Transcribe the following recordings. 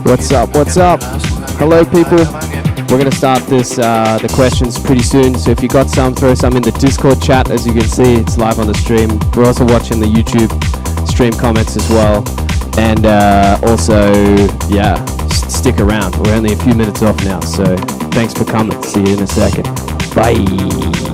What's up? What's up? Hello, people. We're going to start this the questions pretty soon. So if you got some, throw some in the Discord chat. As you can see, it's live on the stream. We're also watching the YouTube stream comments as well. And also, yeah, stick around. We're only a few minutes off now. So thanks for coming. See you in a second. Bye.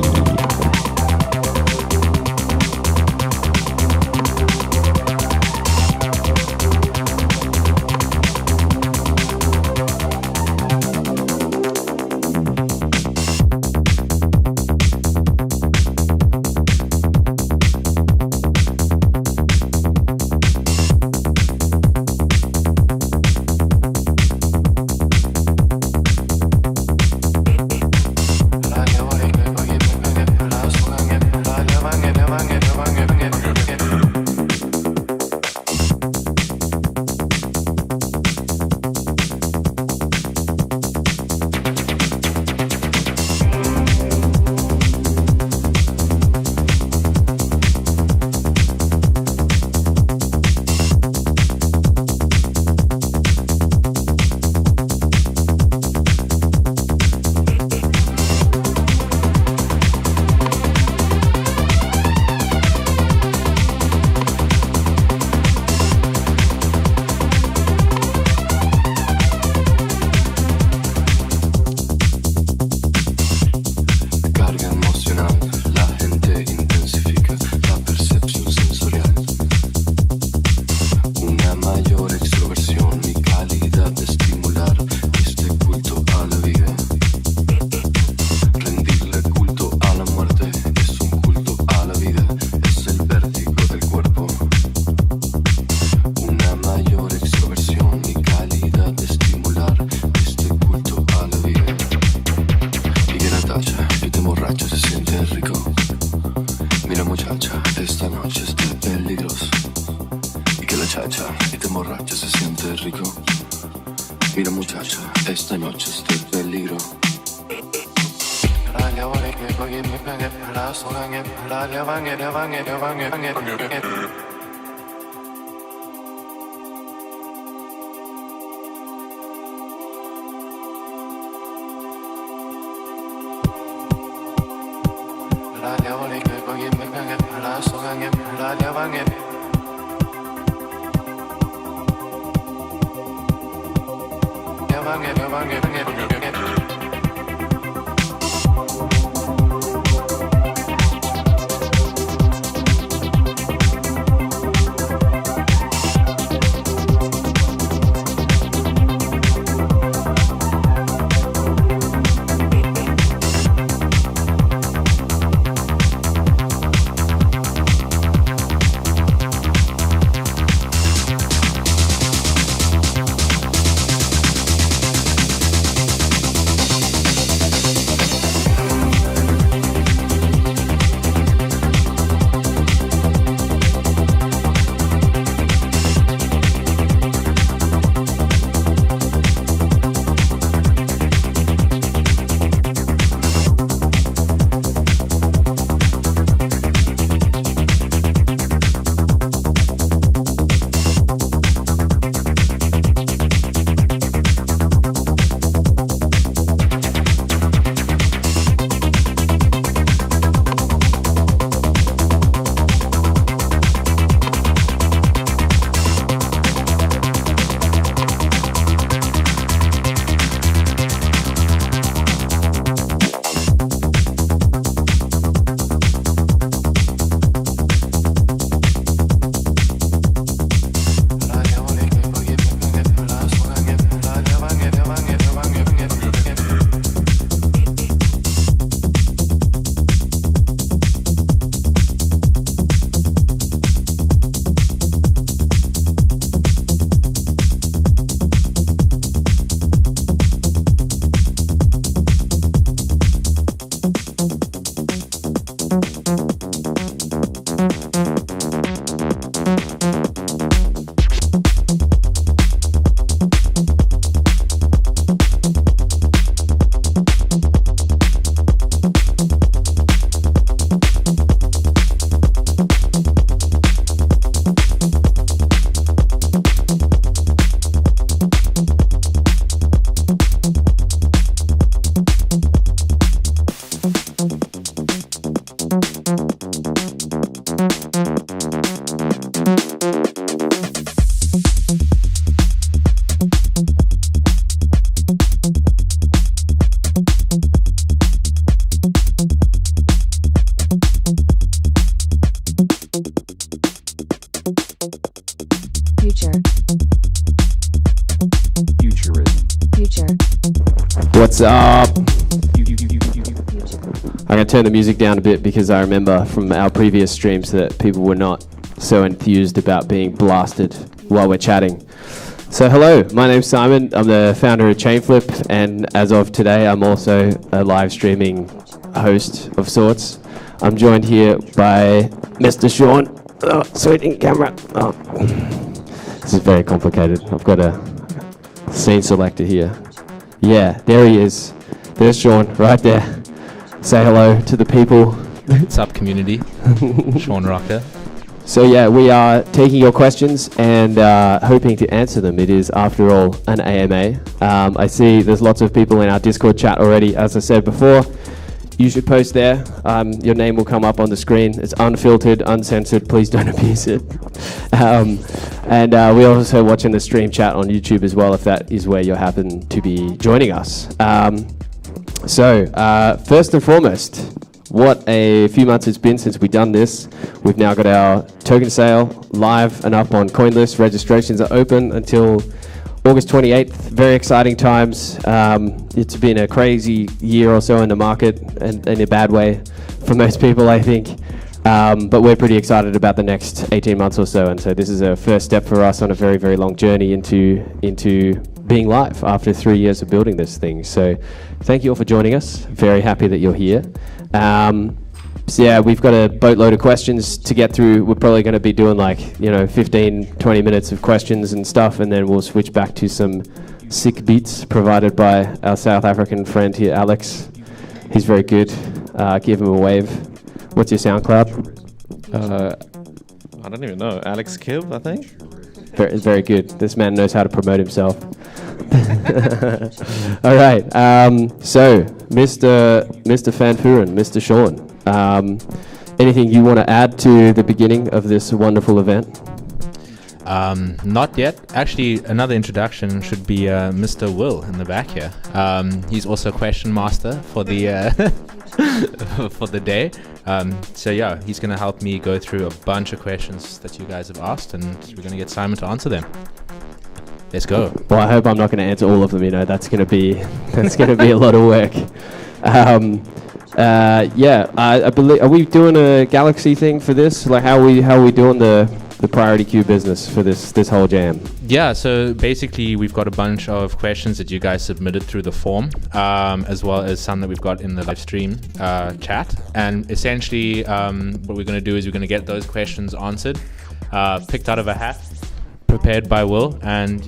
Future. Futurism. Future. What's up? Future. I'm going to turn the music down a bit because I remember from our previous streams that people were not so enthused about being blasted while we're chatting. So hello, my name's Simon. I'm the founder of Chainflip, and as of today, I'm also a live streaming host of sorts. I'm joined here by Mr. Sean. Oh, switching camera. Oh. This is very complicated. I've got a scene selector here. Yeah, there he is. There's Sean, right there. Say hello to the people. What's up, community? Sean Rocker. So yeah, we are taking your questions and hoping to answer them. It is, after all, an AMA. I see there's lots of people in our Discord chat already. As I said before, you should post there. Your name will come up on the screen. It's unfiltered, uncensored. Please don't abuse it. And we're also watching the stream chat on YouTube as well, if that is where you happen to be joining us. First and foremost, what a few months it's been since we've done this. We've now got our token sale live and up on CoinList. Registrations are open until August 28th. Very exciting times. It's been a crazy year or so in the market, and in a bad way for most people, I think. But we're pretty excited about the next 18 months or so. And so this is a first step for us on a very, very long journey into being live after 3 years of building this thing. So thank you all for joining us. Very happy that you're here. So yeah, we've got a boatload of questions to get through. We're probably going to be doing 15, 20 minutes of questions and stuff, and then we'll switch back to some sick beats provided by our South African friend here, Alex. He's very good. Give him a wave. What's your SoundCloud? I don't even know. Alex Kibb, I think. Very, very good. This man knows how to promote himself. All right. So, Mr. Van Vuren, Mr. Sean, anything you want to add to the beginning of this wonderful event? Not yet. Actually, another introduction should be Mr. Will in the back here. He's also question master for the for the day. So yeah, he's going to help me go through a bunch of questions that you guys have asked, and we're going to get Simon to answer them. Let's go. Well, I hope I'm not going to answer all of them. That's going to be a lot of work. I believe. Are we doing a Galaxy thing for this? Like, how are we doing the priority queue business for this whole jam? Yeah, so basically we've got a bunch of questions that you guys submitted through the form, as well as some that we've got in the live stream chat. And essentially what we're going to do is we're going to get those questions answered, picked out of a hat, prepared by Will, and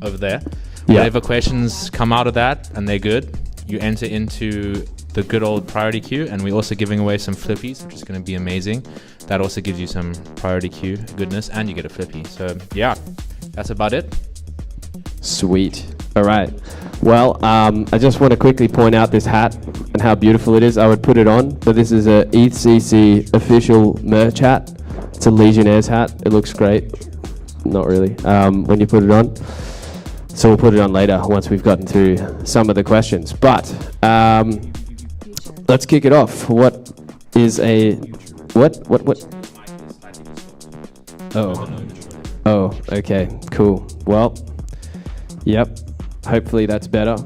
over there. Yeah. Whatever questions come out of that and they're good, you enter into the good old priority queue, and we're also giving away some flippies, which is going to be amazing. That also gives you some priority queue goodness, and you get a flippy. So yeah, that's about it. Sweet. All right. Well, I just want to quickly point out this hat and how beautiful it is. I would put it on, but this is a ETHCC official merch hat. It's a Legionnaires hat. It looks great. Not really. When you put it on. So we'll put it on later once we've gotten through some of the questions. But let's kick it off. What is a... What? Oh, okay, cool. Well, yep, hopefully that's better.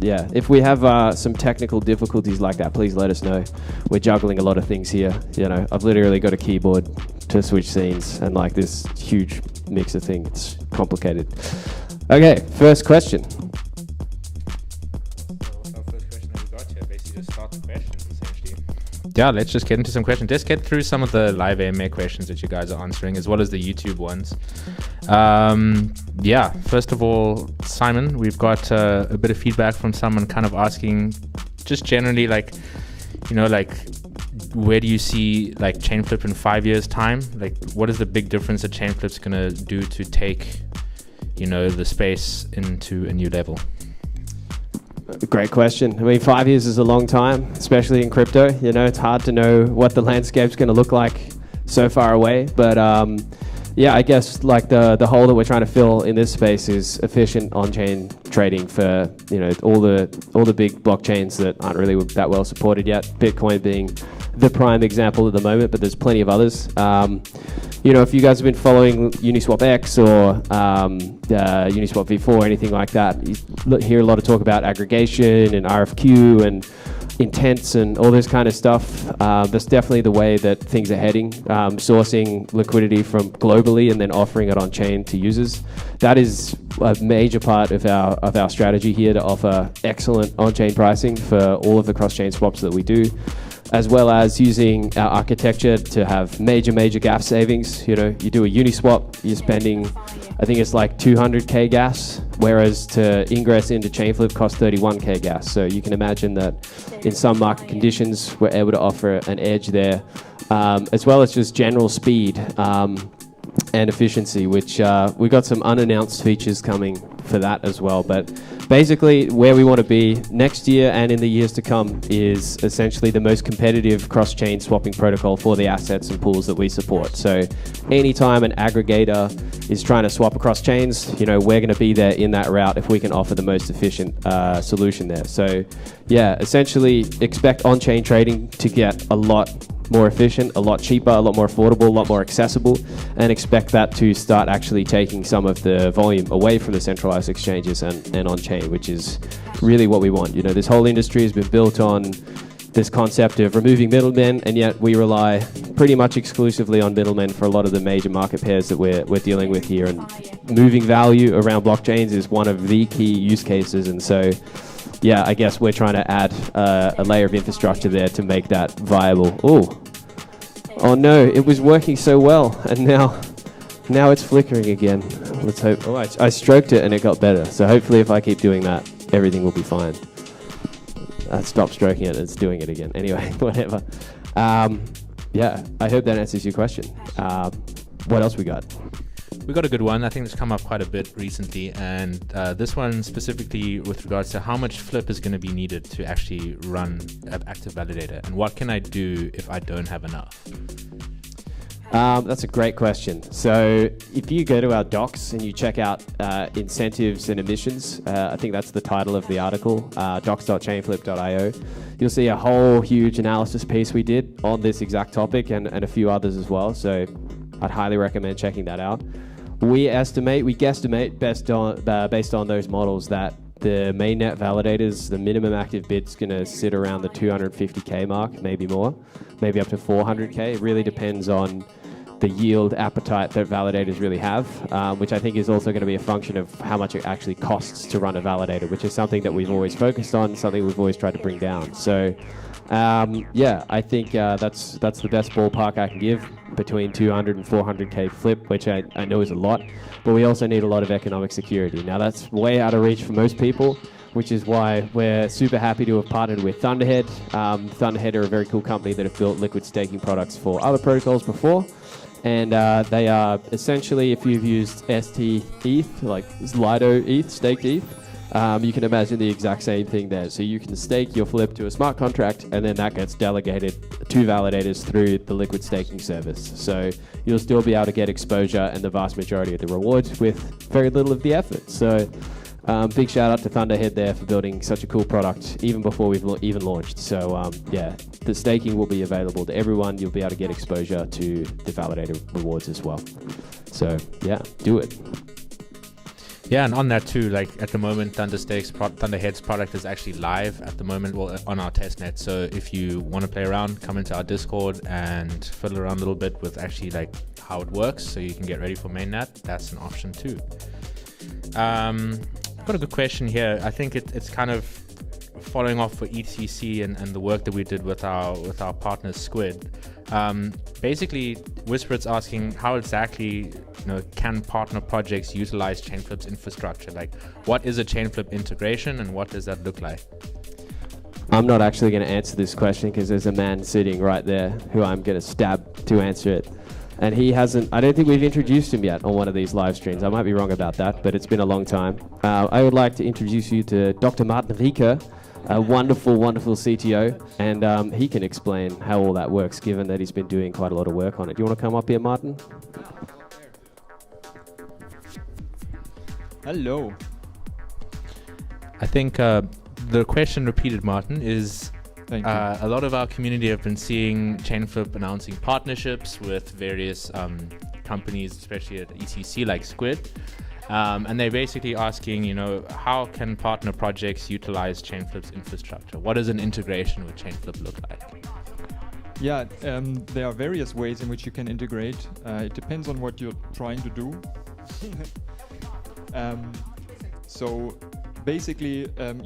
Yeah, if we have some technical difficulties like that, please let us know. We're juggling a lot of things here. I've literally got a keyboard to switch scenes and this huge mixer thing. It's complicated. Okay, first question. Yeah, let's just get into some questions. Let's get through some of the live AMA questions that you guys are answering, as well as the YouTube ones. Yeah, first of all, Simon, we've got a bit of feedback from someone kind of asking, just generally, where do you see Chainflip in 5 years' time? What is the big difference that Chainflip's gonna do to take, the space into a new level? Great question. 5 years is a long time, especially in crypto. It's hard to know what the landscape's going to look like so far away. But I guess the hole that we're trying to fill in this space is efficient on-chain trading for all the big blockchains that aren't really that well supported yet. Bitcoin being the prime example at the moment, but there's plenty of others. if you guys have been following Uniswap X or Uniswap V4 or anything like that, you hear a lot of talk about aggregation and RFQ and intents and all this kind of stuff. That's definitely the way that things are heading. Sourcing liquidity from globally and then offering it on chain to users. That is a major part of our strategy here, to offer excellent on-chain pricing for all of the cross-chain swaps that we do, as well as using our architecture to have major gas savings. You do a Uniswap, you're spending, I think it's like 200k gas, whereas to ingress into Chainflip costs 31k gas. So you can imagine that in some market conditions, we're able to offer an edge there, as well as just general speed and efficiency, which we got some unannounced features coming for that as well. But basically, where we want to be next year and in the years to come is essentially the most competitive cross-chain swapping protocol for the assets and pools that we support. So anytime an aggregator is trying to swap across chains, we're going to be there in that route if we can offer the most efficient solution there. So yeah, essentially expect on-chain trading to get a lot more efficient, a lot cheaper, a lot more affordable, a lot more accessible, and expect that to start actually taking some of the volume away from the centralized exchanges and on-chain, which is really what we want. This whole industry has been built on this concept of removing middlemen, and yet we rely pretty much exclusively on middlemen for a lot of the major market pairs that we're dealing with here. And moving value around blockchains is one of the key use cases, and so yeah, I guess we're trying to add a layer of infrastructure there to make that viable. Oh no, it was working so well, and now it's flickering again. Let's hope. Oh, I stroked it and it got better. So hopefully if I keep doing that, everything will be fine. I stopped stroking it, it's doing it again. Anyway, whatever. Yeah, I hope that answers your question. What else we got? We got a good one. I think it's come up quite a bit recently, and this one specifically with regards to how much flip is going to be needed to actually run an active validator, and what can I do if I don't have enough? That's a great question. So if you go to our docs and you check out incentives and emissions, I think that's the title of the article, docs.chainflip.io, you'll see a whole huge analysis piece we did on this exact topic and a few others as well. So I'd highly recommend checking that out. We guesstimate based on those models that the mainnet validators, the minimum active bid's going to sit around the 250k mark, maybe more, maybe up to 400k. It really depends on the yield appetite that validators really have, which I think is also going to be a function of how much it actually costs to run a validator, which is something that we've always focused on, something we've always tried to bring down. So yeah, I think that's the best ballpark I can give, between 200 and 400k flip, which I know is a lot, but we also need a lot of economic security. Now that's way out of reach for most people, which is why we're super happy to have partnered with Thunderhead. Thunderhead are a very cool company that have built liquid staking products for other protocols before, and they are essentially, if you've used ST ETH, like Lido ETH, staked ETH, you can imagine the exact same thing there. So you can stake your flip to a smart contract, and then that gets delegated to validators through the liquid staking service. So you'll still be able to get exposure and the vast majority of the rewards with very little of the effort. So big shout out to Thunderhead there for building such a cool product even before we've even launched. So yeah, the staking will be available to everyone. You'll be able to get exposure to the validator rewards as well. So yeah, do it. Yeah, and on that too, like at the moment, Thunderhead's product is actually live at the moment, well, on our testnet. So if you want to play around, come into our Discord and fiddle around a little bit with actually like how it works, so you can get ready for mainnet. That's an option too. I've got a good question here. I think it's kind of following off for ETC and the work that we did with our partner Squid. Basically, Whisperit's asking how exactly can partner projects utilize Chainflip's infrastructure? Like, what is a Chainflip integration and what does that look like? I'm not actually going to answer this question because there's a man sitting right there who I'm going to stab to answer it. And he hasn't, I don't think we've introduced him yet on one of these live streams. I might be wrong about that, but it's been a long time. I would like to introduce you to Dr. Martin Rieker, a wonderful, wonderful CTO, and he can explain how all that works, given that he's been doing quite a lot of work on it. Do you want to come up here, Martin? Hello. I think the question repeated, Martin, is a lot of our community have been seeing Chainflip announcing partnerships with various companies, especially at ECC like Squid. And they're basically asking, how can partner projects utilize Chainflip's infrastructure? What does an integration with Chainflip look like? Yeah, there are various ways in which you can integrate. It depends on what you're trying to do. So basically,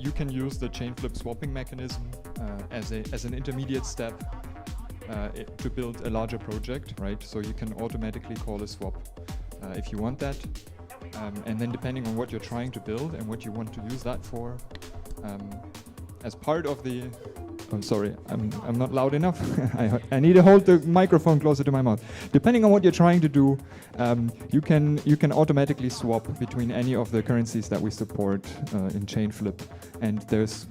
you can use the Chainflip swapping mechanism as an intermediate step to build a larger project, right? So you can automatically call a swap if you want that. And then depending on what you're trying to build and what you want to use that for, as part of the... I'm sorry, I'm not loud enough. I need to hold the microphone closer to my mouth. Depending on what you're trying to do, you can automatically swap between any of the currencies that we support in Chainflip. And there's,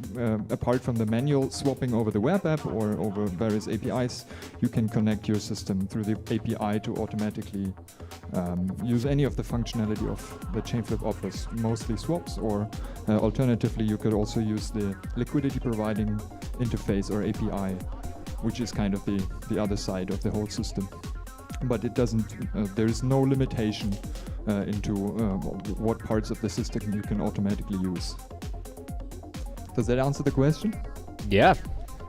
apart from the manual swapping over the web app or over various APIs, you can connect your system through the API to automatically use any of the functionality of the Chainflip offers, mostly swaps, or alternatively, you could also use the liquidity providing interface or API, which is kind of the other side of the whole system. But it doesn't, there is no limitation into what parts of the system you can automatically use. Does that answer the question? Yeah.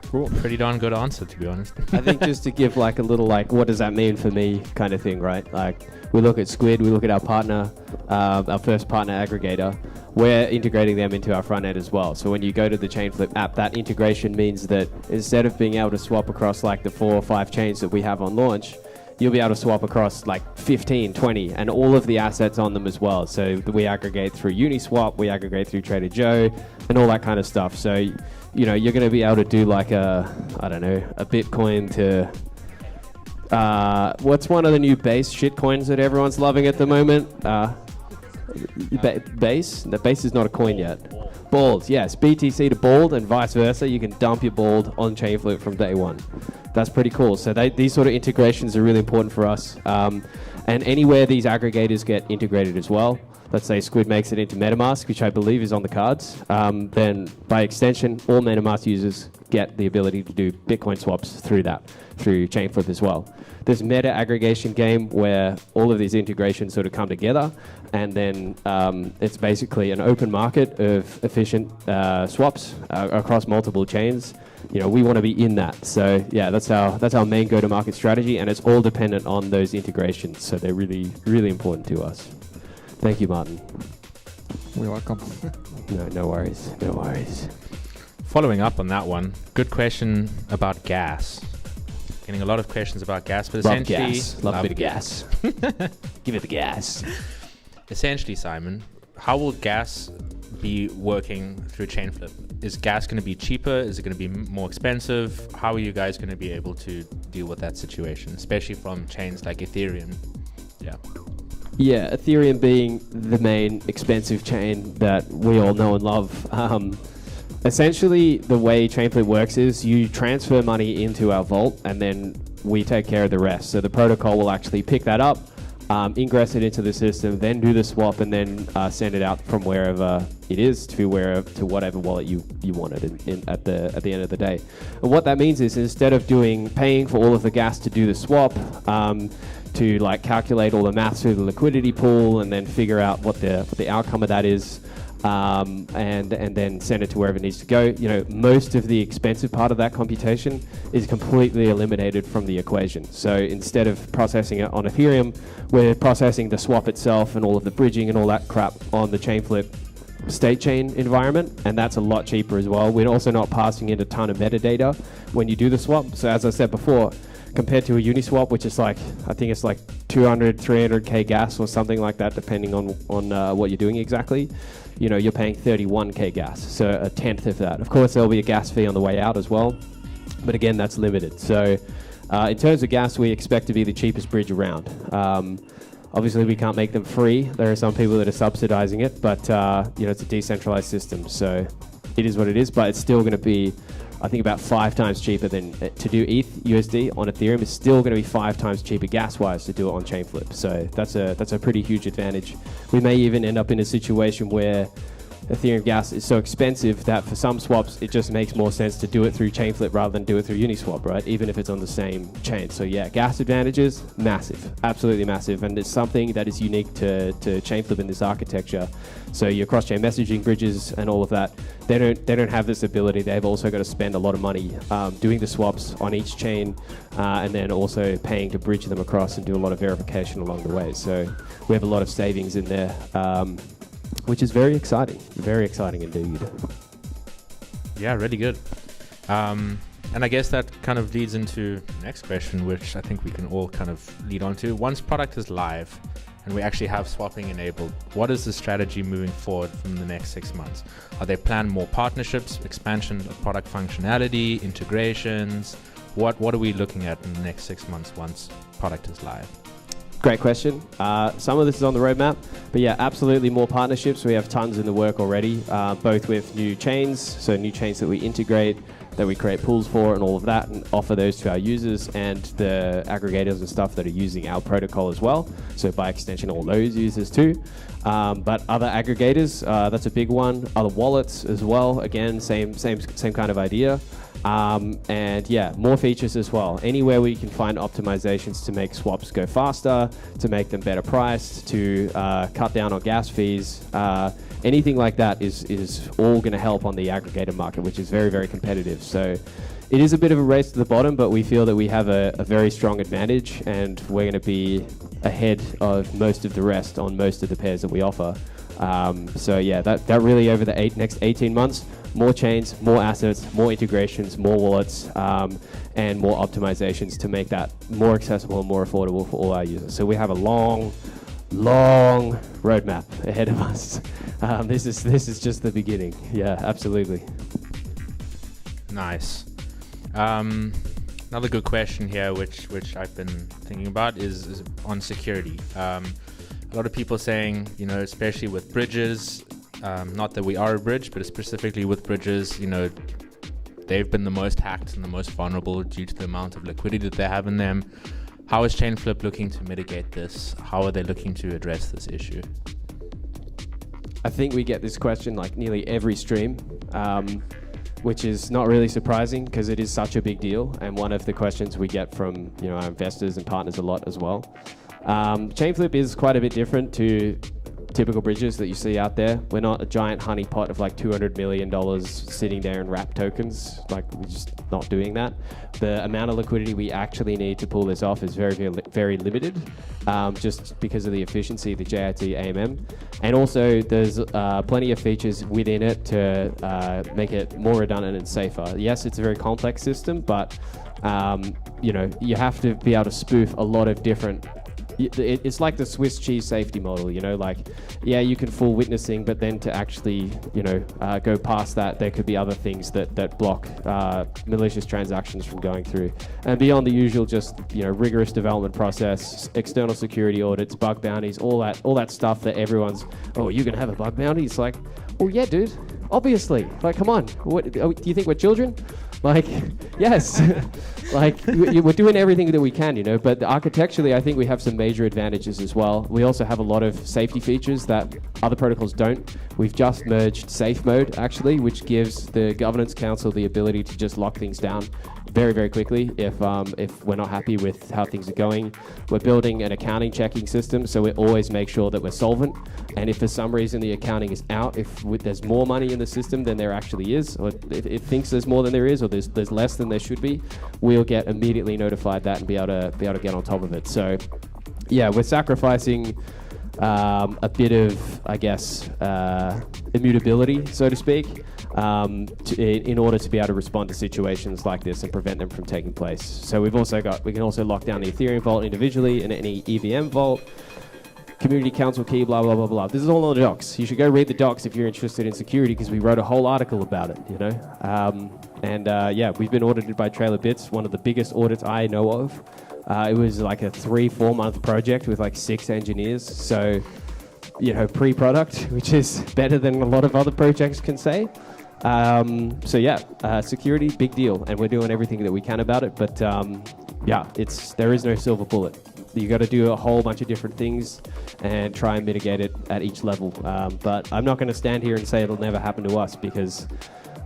Cool. Pretty darn good answer, to be honest. I think just to give like a little like, what does that mean for me kind of thing, right? Like we look at Squid, we look at our partner, our first partner aggregator. We're integrating them into our front end as well. So when you go to the Chainflip app, that integration means that instead of being able to swap across like the 4 or 5 chains that we have on launch, you'll be able to swap across like 15, 20, and all of the assets on them as well. So we aggregate through Uniswap, we aggregate through Trader Joe, and all that kind of stuff. So, you're going to be able to do like a Bitcoin to, what's one of the new base shitcoins that everyone's loving at the moment? Base? The base is not a coin yet. Bald, yes. BTC to Bald and vice versa. You can dump your Bald on Chainflip from day one. That's pretty cool. So these sort of integrations are really important for us. And anywhere these aggregators get integrated as well, let's say Squid makes it into MetaMask, which I believe is on the cards, then by extension, all MetaMask users get the ability to do Bitcoin swaps through Chainflip as well. There's meta aggregation game where all of these integrations sort of come together, and then it's basically an open market of efficient swaps across multiple chains. We want to be in that. So yeah, that's our main go-to-market strategy, and it's all dependent on those integrations. So they're really, really important to us. Thank you, Martin. You're welcome. No worries. Following up on that one, good question about gas. Getting a lot of questions about gas, but Love essentially... gas. Love a bit of gas. Give it the gas. Essentially, Simon, how will gas be working through Chainflip? Is gas going to be cheaper? Is it going to be more expensive? How are you guys going to be able to deal with that situation, especially from chains like Ethereum? Yeah, Ethereum being the main expensive chain that we all know and love. Essentially, the way Chainflip works is you transfer money into our vault, and then we take care of the rest. So the protocol will actually pick that up, ingress it into the system, then do the swap, and then send it out from wherever it is to whatever wallet you wanted at the end of the day. And what that means is instead of paying for all of the gas to do the swap, to like calculate all the math through the liquidity pool and then figure out what the outcome of that is, and then send it to wherever it needs to go. Most of the expensive part of that computation is completely eliminated from the equation. So instead of processing it on Ethereum, we're processing the swap itself and all of the bridging and all that crap on the Chainflip state chain environment, and that's a lot cheaper as well. We're also not passing in a ton of metadata when you do the swap. So as I said before, compared to a Uniswap, which is I think it's like 200, 300k gas or something like that, depending on what you're doing exactly. You're paying 31k gas, so a tenth of that. Of course, there'll be a gas fee on the way out as well, but again, that's limited. So in terms of gas, we expect to be the cheapest bridge around. Obviously, we can't make them free. There are some people that are subsidizing it, but it's a decentralized system, so it is what it is, but it's still going to be, I think, about 5 times cheaper than to do ETH USD on Ethereum. Is still going to be 5 times cheaper gas-wise to do it on Chainflip. So that's a pretty huge advantage. We may even end up in a situation where Ethereum gas is so expensive that for some swaps, it just makes more sense to do it through Chainflip rather than do it through Uniswap, right? Even if it's on the same chain. So yeah, gas advantages, massive, absolutely massive. And it's something that is unique to Chainflip in this architecture. So your cross-chain messaging bridges and all of that, they don't have this ability. They've also got to spend a lot of money doing the swaps on each chain, and then also paying to bridge them across and do a lot of verification along the way. So we have a lot of savings in there, which is very exciting indeed. Yeah, really good. And I guess that kind of leads into the next question, which I think we can all kind of lead on to. Once product is live and we actually have swapping enabled, what is the strategy moving forward from the next 6 months? Are there planned more partnerships, expansion of product functionality, integrations? What are we looking at in the next 6 months once product is live? Great question. Some of this is on the roadmap, but yeah, absolutely more partnerships. We have tons in the work already, both with new chains, so new chains that we integrate, that we create pools for and all of that, and offer those to our users and the aggregators and stuff that are using our protocol as well. So by extension, all those users too. But other aggregators, that's a big one. Other wallets as well. Again, same kind of idea. And yeah, more features as well. Anywhere we can find optimizations to make swaps go faster, to make them better priced, to cut down on gas fees, anything like that is all going to help on the aggregator market, which is very, very competitive. So it is a bit of a race to the bottom, but we feel that we have a very strong advantage, and we're going to be ahead of most of the rest on most of the pairs that we offer. So yeah, that really over the next 18 months, more chains, more assets, more integrations, more wallets, and more optimizations to make that more accessible and more affordable for all our users. So we have a long roadmap ahead of us. This is just the beginning. Yeah, absolutely. Nice. Another good question here, which I've been thinking about, is on security. A lot of people saying, especially with bridges, not that we are a bridge, but specifically with bridges, they've been the most hacked and the most vulnerable due to the amount of liquidity that they have in them. How is Chainflip looking to mitigate this? How are they looking to address this issue? I think we get this question like nearly every stream, which is not really surprising because it is such a big deal, and one of the questions we get from our investors and partners a lot as well. Chainflip is quite a bit different to typical bridges that you see out there. We're not a giant honeypot of like $200 million sitting there in wrapped tokens. Like, we're just not doing that. The amount of liquidity we actually need to pull this off is very, very, very limited, just because of the efficiency of the JIT AMM. And also, there's plenty of features within it to make it more redundant and safer. Yes, it's a very complex system, but you have to be able to spoof a lot of different. It's like the Swiss cheese safety model, you can fool witnessing, but then to actually, go past that, there could be other things that block malicious transactions from going through. And beyond the usual, just, rigorous development process, external security audits, bug bounties, all that stuff that everyone's, oh, you're going to have a bug bounty? It's like, well, yeah, dude, obviously. Like, come on. What, do you think we're children? Like, yes. Like, we're doing everything that we can, but architecturally, I think we have some major advantages as well. We also have a lot of safety features that other protocols don't. We've just merged safe mode, actually, which gives the governance council the ability to just lock things down very, very quickly if we're not happy with how things are going. We're building an accounting checking system, so we always make sure that we're solvent. And if for some reason the accounting is out, if there's more money in the system than there actually is, or if it thinks there's more than there is, or there's less than there should be, we'll get immediately notified that and be able to get on top of it. So, yeah, we're sacrificing a bit of, I guess, immutability, so to speak, in order to be able to respond to situations like this and prevent them from taking place. So we can also lock down the Ethereum vault individually and any EVM vault, community council key, blah, blah, blah, blah. This is all on the docs. You should go read the docs if you're interested in security, because we wrote a whole article about it, we've been audited by Trailer Bits, one of the biggest audits I know of. It was like a 3-4 month project with like 6 engineers. So, pre-product, which is better than a lot of other projects can say. Security, big deal. And we're doing everything that we can about it. But there is no silver bullet. You got to do a whole bunch of different things and try and mitigate it at each level. But I'm not going to stand here and say it'll never happen to us because,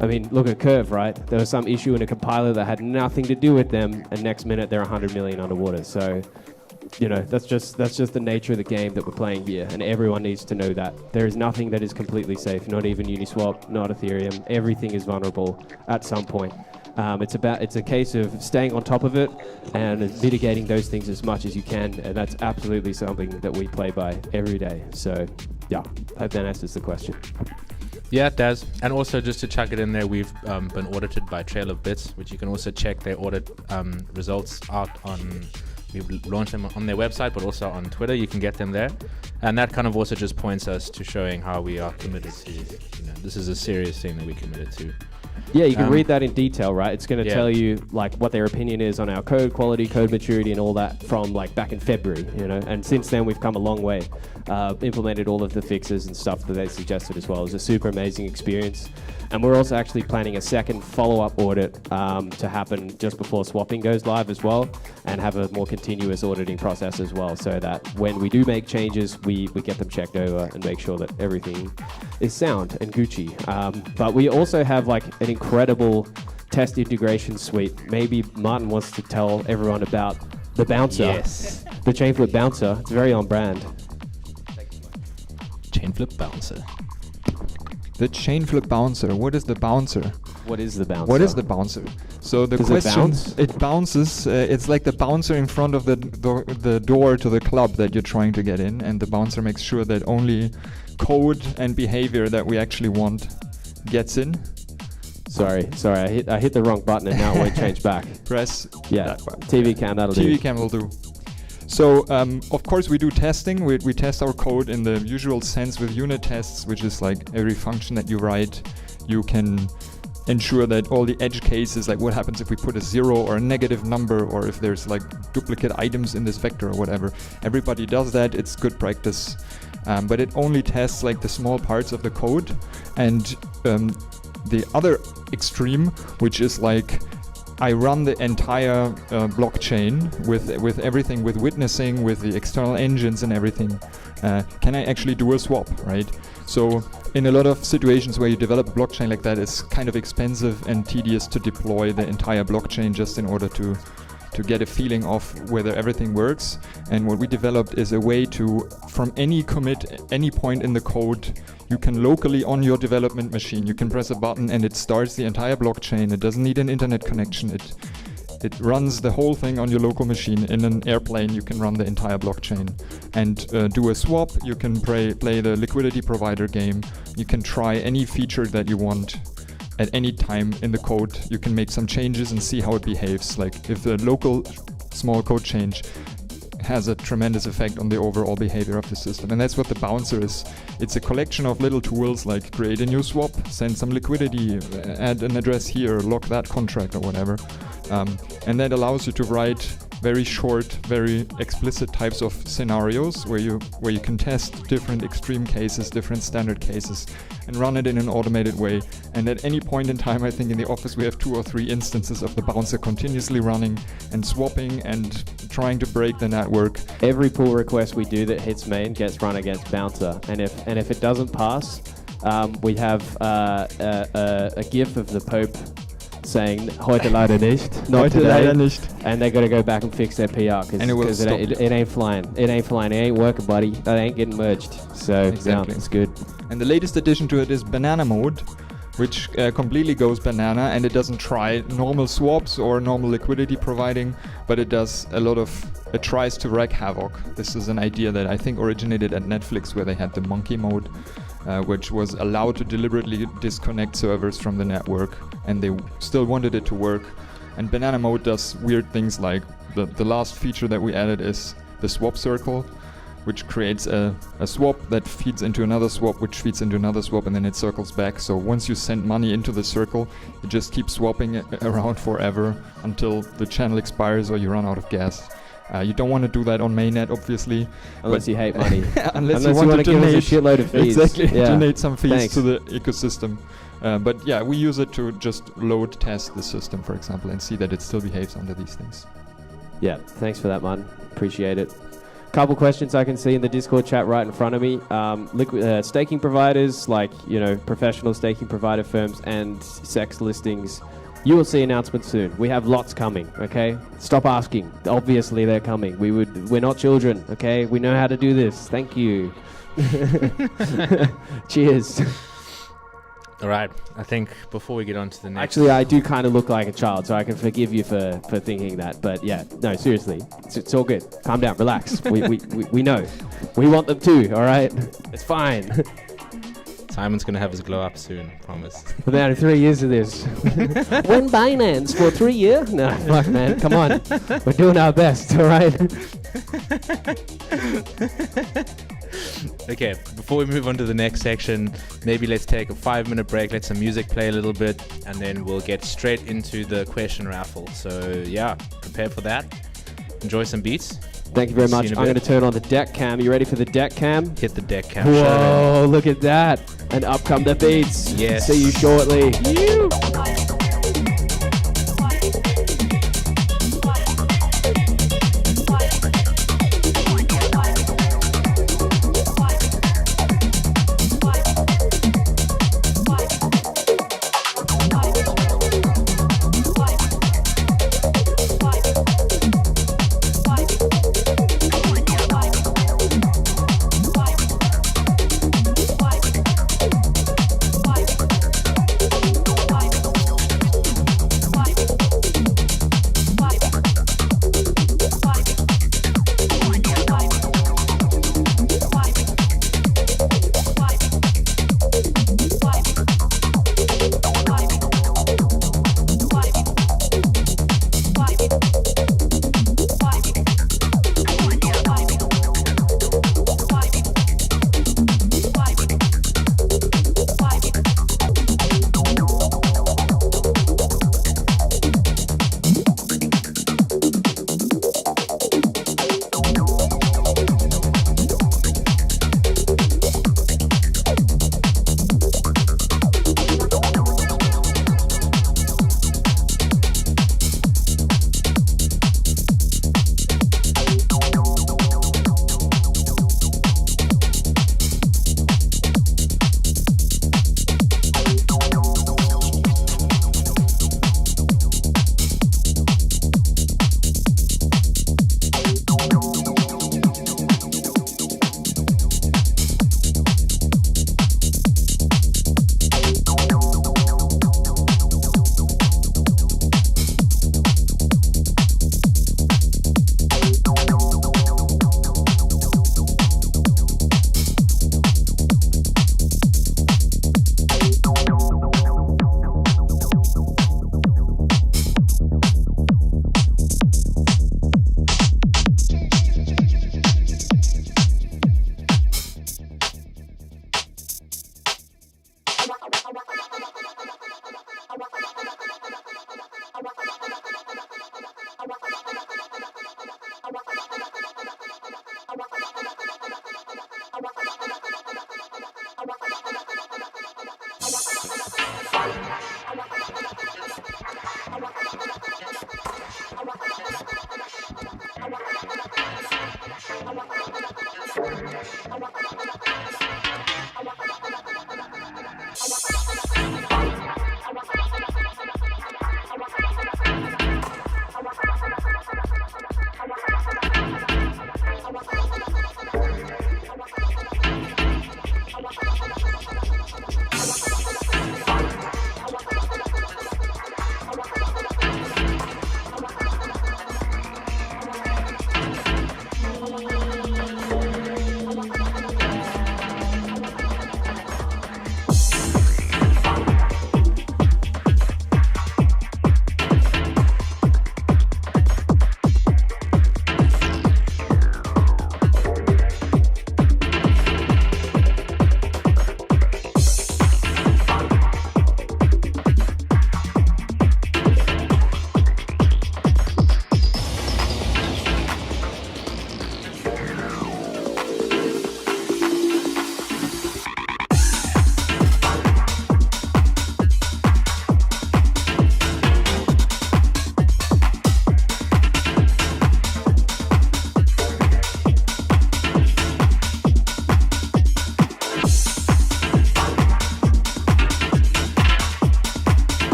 I mean, look at Curve, right? There was some issue in a compiler that had nothing to do with them, and next minute they're 100 million underwater. So, you know, that's just the nature of the game that we're playing here, and everyone needs to know that. There is nothing that is completely safe, not even Uniswap, not Ethereum. Everything is vulnerable at some point. It's a case of staying on top of it and mitigating those things as much as you can, and that's absolutely something that we play by every day. So, yeah, hope that answers the question. Yeah, it does. And also, just to chuck it in there, we've been audited by Trail of Bits, which you can also check their audit results out on. We've launched them on their website, but also on Twitter. You can get them there. And that kind of also just points us to showing how we are committed to, this is a serious thing that we're committed to. Yeah, you can read that in detail, right? It's going to Yeah. tell you like what their opinion is on our code quality, code maturity, and all that from like back in February, And since then, we've come a long way. Implemented all of the fixes and stuff that they suggested as well. It was a super amazing experience. And we're also actually planning a second follow-up audit to happen just before swapping goes live as well, and have a more continuous auditing process as well, so that when we do make changes, we get them checked over and make sure that everything is sound and Gucci. But we also have like an incredible test integration suite. Maybe Martin wants to tell everyone about the bouncer. Yes. The Chainflip bouncer. It's very on brand. Chainflip bouncer. The Chainflip bouncer. What is the bouncer? What is the bouncer? What is the bouncer? So the Does it question, bounce? it bounces. It's like the bouncer in front of the door to the club that you're trying to get in, and the bouncer makes sure that only code and behavior that we actually want gets in. Sorry, I hit the wrong button and now it won't change back. Press Yeah, that button. TV cam, that'll do. TV cam will do. So, of course, we do testing. We test our code in the usual sense with unit tests, which is like every function that you write, you can ensure that all the edge cases, like what happens if we put a 0 or a negative number, or if there's like duplicate items in this vector or whatever. Everybody does that. It's good practice. But it only tests like the small parts of the code. And the other extreme, which is like, I run the entire blockchain with everything, with witnessing, with the external engines and everything. Can I actually do a swap, right? So in a lot of situations where you develop a blockchain like that, it's kind of expensive and tedious to deploy the entire blockchain just in order to get a feeling of whether everything works. And what we developed is a way to, from any commit, any point in the code, you can locally on your development machine, you can press a button and it starts the entire blockchain. It doesn't need an internet connection. It runs the whole thing on your local machine. In an airplane, you can run the entire blockchain and do a swap. You can play the liquidity provider game. You can try any feature that you want at any time in the code. You can make some changes and see how it behaves. Like if the local small code change has a tremendous effect on the overall behavior of the system. And that's what the bouncer is. It's a collection of little tools like create a new swap, send some liquidity, add an address here, lock that contract or whatever. And that allows you to write very short, very explicit types of scenarios where you can test different extreme cases, different standard cases, and run it in an automated way. And at any point in time, I think in the office we have 2 or 3 instances of the bouncer continuously running and swapping and trying to break the network. Every pull request we do that hits main gets run against bouncer, and if it doesn't pass, we have a GIF of the Pope saying "Heute leider nicht," not Heute today, leider nicht. and they got to go back and fix their PR because it ain't flying. It ain't flying. It ain't working, buddy. That ain't getting merged. So Exactly. yeah, it's good. And the latest addition to it is banana mode, which completely goes banana, and it doesn't try normal swaps or normal liquidity providing, but it does it tries to wreak havoc. This is an idea that I think originated at Netflix, where they had the monkey mode, which was allowed to deliberately disconnect servers from the network, and they still wanted it to work. And banana mode does weird things, like the last feature that we added is the swap circle, which creates a swap that feeds into another swap, which feeds into another swap, and then it circles back. So once you send money into the circle, it just keeps swapping it around forever until the channel expires or you run out of gas. You don't want to do that on mainnet, obviously. Unless you hate money. unless you want to give us a shitload of fees. Exactly, Yeah. donate some fees Thanks. to the ecosystem. But yeah, we use it to just load test the system, for example, and see that it still behaves under these things. Yeah, thanks for that, man. Appreciate it. Couple questions I can see in the Discord chat right in front of me. Staking providers, like, professional staking provider firms and sex listings, you will see announcements soon. We have lots coming, okay? Stop asking. Obviously, they're coming. We're not children, okay? We know how to do this. Thank you. Cheers. All right. I think before we get on to the next... Actually, I do kind of look like a child, so I can forgive you for thinking that. But yeah, no, seriously. It's all good. Calm down. Relax. We know. We want them too, all right? It's fine. Simon's going to have his glow up soon, promise. Within 3 years of this. When Binance for 3 years? No, fuck, man. Come on. We're doing our best, all right? Okay, before we move on to the next section, maybe let's take a 5-minute break, let some music play a little bit, and then we'll get straight into the question raffle. So yeah, prepare for that. Enjoy some beats. Thank you very much. See you in a I'm bit. going to turn on the deck cam. You ready for the deck cam? Hit the deck cam. Whoa, look at that. And up come the beats. Yes. See you shortly.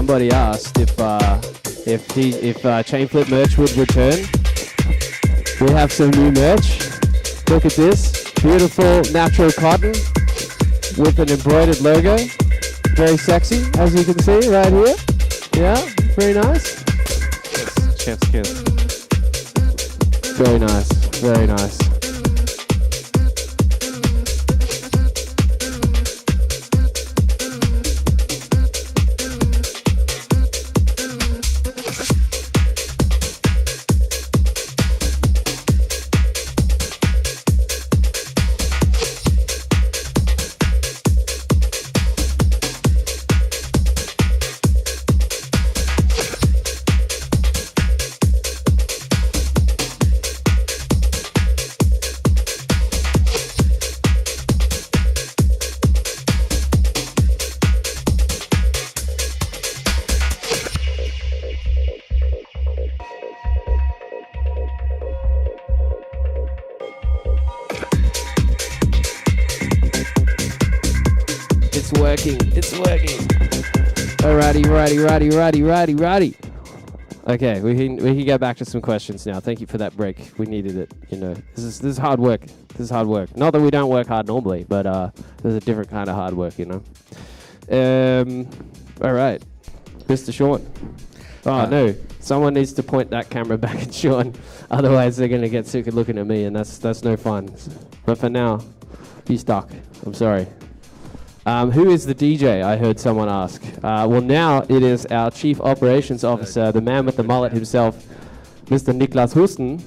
somebody asked if Chainflip merch would return. We have some new merch. Look at this. Beautiful natural cotton with an embroidered logo. Very sexy, as you can see right here. Yeah, very nice. Chef's kiss. Very nice, very nice. It's working. Alrighty. Okay, we can get back to some questions now. Thank you for that break. We needed it. You know, this is hard work. Not that we don't work hard normally, but there's a different kind of hard work. You know. All right, Mr. Sean. Oh no, someone needs to point that camera back at Sean. Otherwise, they're gonna get sick of looking at me, and that's no fun. But for now, he's stuck. I'm sorry. Who is the DJ? I heard someone ask. Well, now it is our Chief Operations Officer, the man with the mullet himself, Mr. Niklas Husten.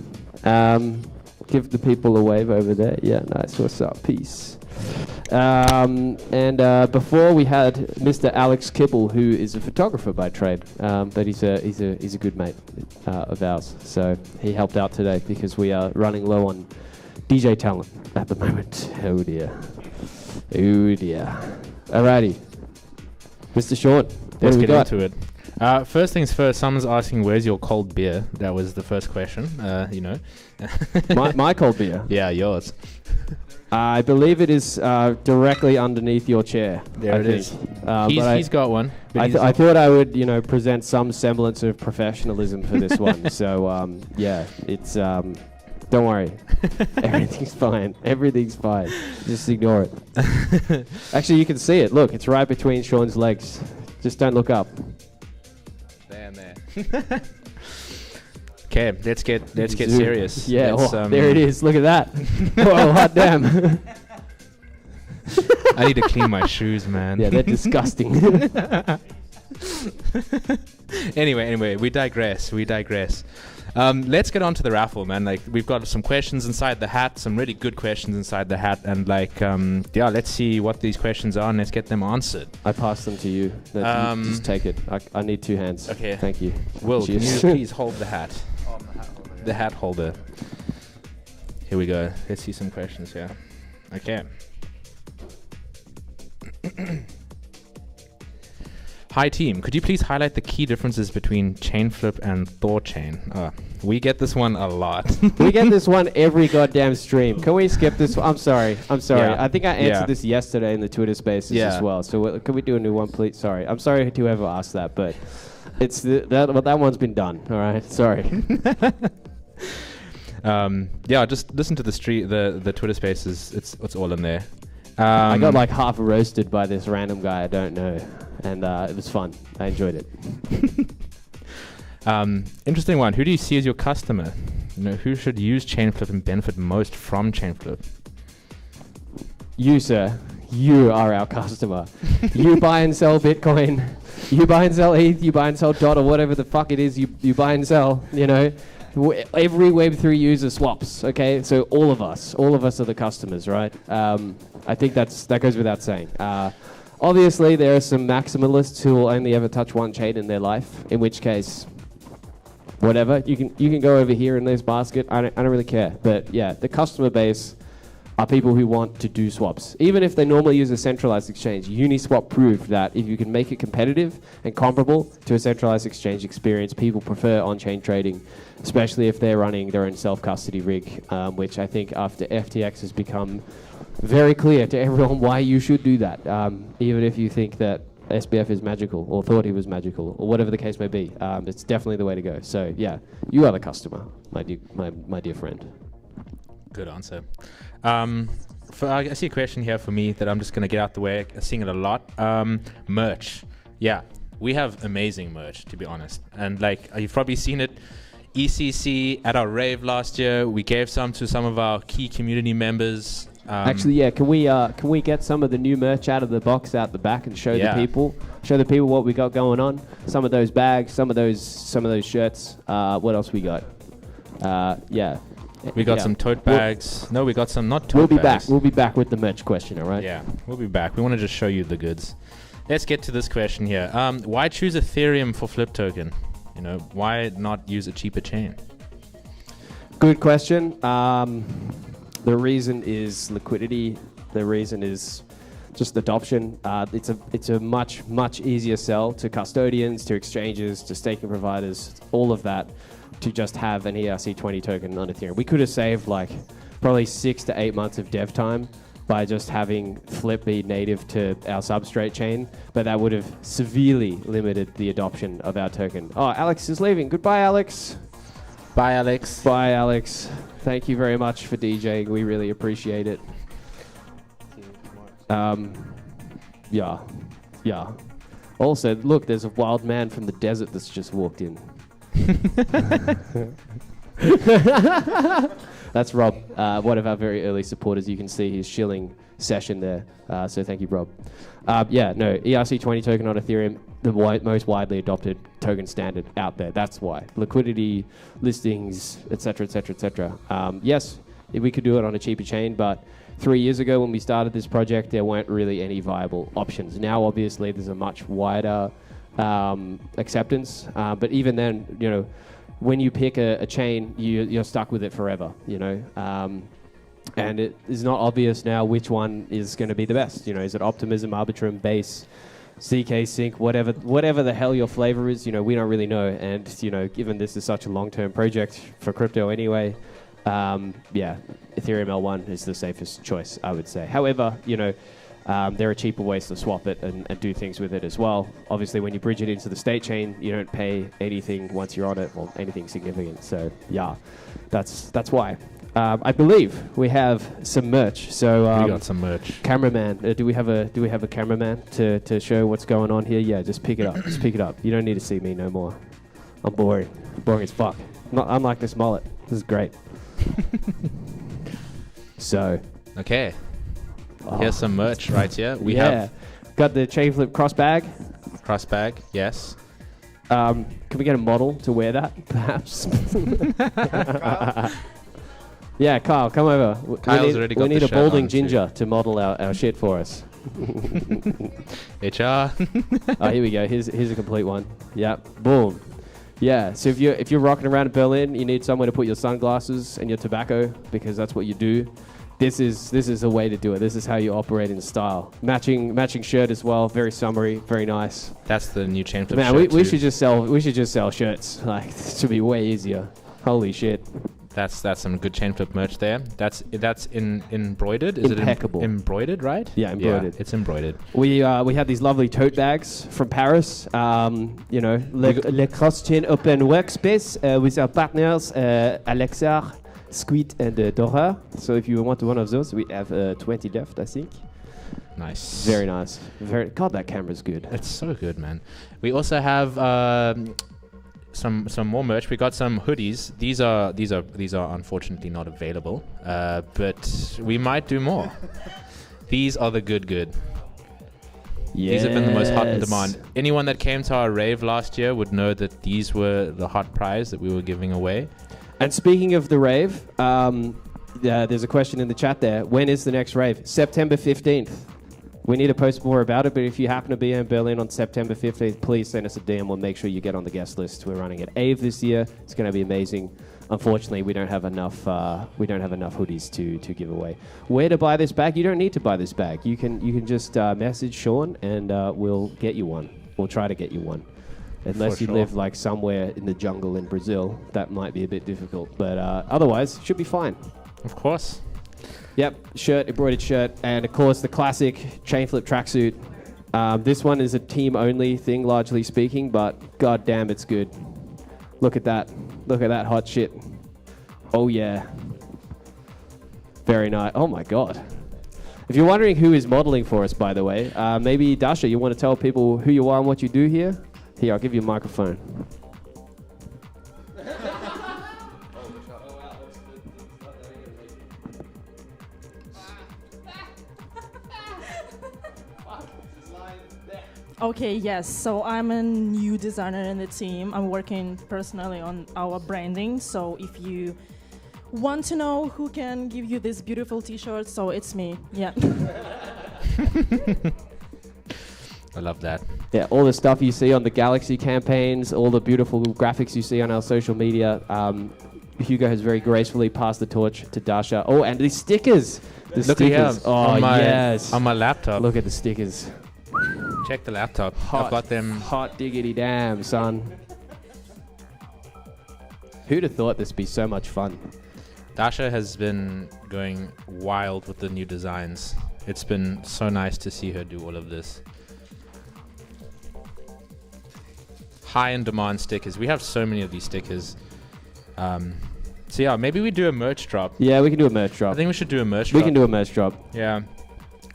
Give the people a wave over there. Yeah, nice. What's up? Peace. And before we had Mr. Alex Kibble, who is a photographer by trade, but he's a good mate of ours. So he helped out today because we are running low on DJ talent at the moment. Oh dear. Alrighty. Mr. Sean, let's get into it. First things first, someone's asking, where's your cold beer? That was the first question, you know. my cold beer? Yeah, yours. I believe it is directly underneath your chair. There it is. He's got one. I thought I would, you know, present some semblance of professionalism for this one. So, yeah, it's... don't worry. Everything's fine. Just ignore it. Actually, you can see it. Look, it's right between Sean's legs. Just don't look up. There. Okay, let's get serious. Yeah, there it is. Look at that. Oh, hot damn. I need to clean my shoes, man. Yeah, they're disgusting. Anyway, we digress. Let's get on to the raffle, man. Like, we've got some questions inside the hat, some really good questions inside the hat, and yeah, let's see what these questions are and let's get them answered. I pass them to you. You just take it. I need two hands. Okay. Thank you. Will, can you please hold the hat? The hat holder. Here we go. Let's see some questions here. Okay. Hi team, could you please highlight the key differences between Chainflip and ThorChain? We get this one a lot. We get this one every goddamn stream. Can we skip this one? I'm sorry. Yeah. I think I answered this yesterday in the Twitter Spaces as well. So can we do a new one, please? Sorry. I'm sorry to whoever asked that, but it's that one's been done. All right. Sorry. Yeah, just listen to the Twitter Spaces. It's all in there. I got like half roasted by this random guy I don't know, and it was fun. I enjoyed it. Interesting one. Who do you see as your customer? You know, who should use Chainflip and benefit most from Chainflip? You, sir. You are our customer. You buy and sell Bitcoin. You buy and sell ETH. You buy and sell DOT or whatever the fuck it is you buy and sell. You know, every Web3 user swaps. Okay, so all of us are the customers, right? I think that goes without saying. Obviously, there are some maximalists who will only ever touch one chain in their life. In which case, whatever, you can go over here in this basket. I don't really care. But yeah, the customer base are people who want to do swaps. Even if they normally use a centralized exchange, Uniswap proved that if you can make it competitive and comparable to a centralized exchange experience, people prefer on-chain trading, especially if they're running their own self-custody rig, which I think after FTX has become very clear to everyone why you should do that, even if you think that SBF is magical, or thought he was magical, or whatever the case may be. It's definitely the way to go. So yeah, you are the customer, my dear friend. Good answer. I see a question here for me that I'm just going to get out the way. I'm seeing it a lot. Merch. Yeah, we have amazing merch, to be honest. And like, you've probably seen it. ECC at our rave last year, we gave some to some of our key community members. Actually, yeah, can we get some of the new merch out of the box out the back and show the people what we got going on? Some of those bags, some of those shirts. What else we got? Yeah. We got some tote bags. We got some not tote bags. We'll be back with the merch question, all right? Yeah, we'll be back. We want to just show you the goods. Let's get to this question here. Why choose Ethereum for Flip token? You know, why not use a cheaper chain? Good question. The reason is liquidity. The reason is just adoption. It's a much easier sell to custodians, to exchanges, to staking providers, all of that, to just have an ERC20 token on Ethereum. We could have saved like probably 6 to 8 months of dev time by just having Flip be native to our substrate chain, but that would have severely limited the adoption of our token. Oh, Alex is leaving. Goodbye, Alex. Bye, Alex. Bye, Alex. Thank you very much for DJing. We really appreciate it. Yeah. Also, look, there's a wild man from the desert that's just walked in. That's Rob, one of our very early supporters. You can see his shilling session there. So thank you, Rob. ERC20 token on Ethereum, the most widely adopted token standard out there. That's why. Liquidity, listings, etc., etc., etc. Yes, we could do it on a cheaper chain, but 3 years ago when we started this project, there weren't really any viable options. Now, obviously, there's a much wider acceptance, but even then, you know, when you pick a chain, you're stuck with it forever, you know. And it is not obvious now which one is going to be the best. You know, is it Optimism, Arbitrum, Base, ZK Sync, whatever the hell your flavor is? You know, we don't really know. And you know, given this is such a long-term project for crypto anyway, Ethereum L1 is the safest choice, I would say. However, you know, there are cheaper ways to swap it and do things with it as well. Obviously, when you bridge it into the state chain, you don't pay anything once you're on it, or anything significant. So yeah, that's why. I believe we have some merch. So we got some merch. Cameraman, do we have a cameraman to show what's going on here? Yeah, just pick it up. Just pick it up. You don't need to see me no more. I'm boring as fuck. Not unlike this mullet. This is great. So okay. Here's some merch right here. We have got the Chainflip cross bag. Cross bag, yes. Can we get a model to wear that, perhaps? Yeah, Kyle, come over. We need a balding ginger to model our shit for us. HR. Oh, here we go. Here's a complete one. Yep. Boom. Yeah. So if you're rocking around in Berlin, you need somewhere to put your sunglasses and your tobacco, because that's what you do. This is a way to do it. This is how you operate in style. Matching shirt as well. Very summery. Very nice. That's the new Chainflip. Man, we should just sell shirts. Like, this should be way easier. Holy shit. That's some good Chainflip merch there. That's embroidered. Is impeccable. It embroidered, right? Yeah, embroidered. Yeah, it's embroidered. We have these lovely tote bags from Paris. You know, Le Cross-Chain Open Workspace with our partners Alexar, Squid, and Dora. So if you want one of those, we have 20 left, I think. Nice. Very nice. God, that camera's good. It's so good, man. We also have some more merch. We got some hoodies. These are unfortunately not available, but we might do more. These are the good. Yes. These have been the most hot in demand. Anyone that came to our rave last year would know that these were the hot prize that we were giving away. And speaking of the rave, there's a question in the chat there. When is the next rave? September 15th. We need to post more about it, but if you happen to be in Berlin on September 15th, please send us a DM. We'll make sure you get on the guest list. We're running at AVE this year. It's going to be amazing. Unfortunately, we don't have enough hoodies to give away. Where to buy this bag? You don't need to buy this bag. You can just message Sean and we'll get you one. We'll try to get you one. Unless you live like somewhere in the jungle in Brazil, that might be a bit difficult. But otherwise, should be fine. Of course. Yep, embroidered shirt, and of course the classic Chainflip tracksuit. This one is a team-only thing, largely speaking, but god damn, it's good. Look at that. Look at that hot shit. Oh, yeah. Very nice. Oh, my God. If you're wondering who is modeling for us, by the way, maybe, Dasha, you want to tell people who you are and what you do here? Here, I'll give you a microphone. Okay, yes. So I'm a new designer in the team. I'm working personally on our branding. So if you want to know who can give you this beautiful t-shirt, so it's me. Yeah. I love that. Yeah, all the stuff you see on the Galaxy campaigns, all the beautiful graphics you see on our social media. Hugo has very gracefully passed the torch to Dasha. Oh, and the stickers. The Look stickers. here, Oh, yes. on my laptop. Look at the stickers. Check the laptop. Hot, I've got them. Hot diggity damn, son. Who'd have thought this would be so much fun? Dasha has been going wild with the new designs. It's been so nice to see her do all of this. High in demand stickers. We have so many of these stickers. So yeah, maybe we do a merch drop. Yeah, we can do a merch drop. I think we should do a merch drop. We can do a merch drop. Yeah.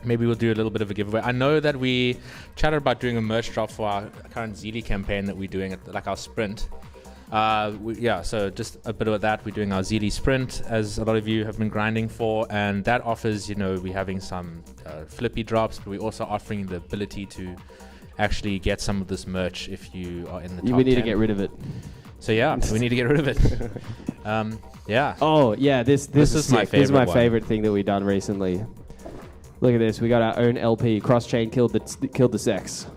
Maybe we'll do a little bit of a giveaway. I know that we chatted about doing a merch drop for our current Zeely campaign that we're doing, like our sprint. So just a bit of that. We're doing our Zeely sprint, as a lot of you have been grinding for, and that offers, we're having some flippy drops, but we're also offering the ability to actually get some of this merch if you are in the top We need 10. to get rid of it. So yeah, we need to get rid of it. Yeah. Oh yeah, this is my sick. This is my favorite one. favorite thing that we've done recently. Look at this. We got our own LP. Cross-chain killed the sex.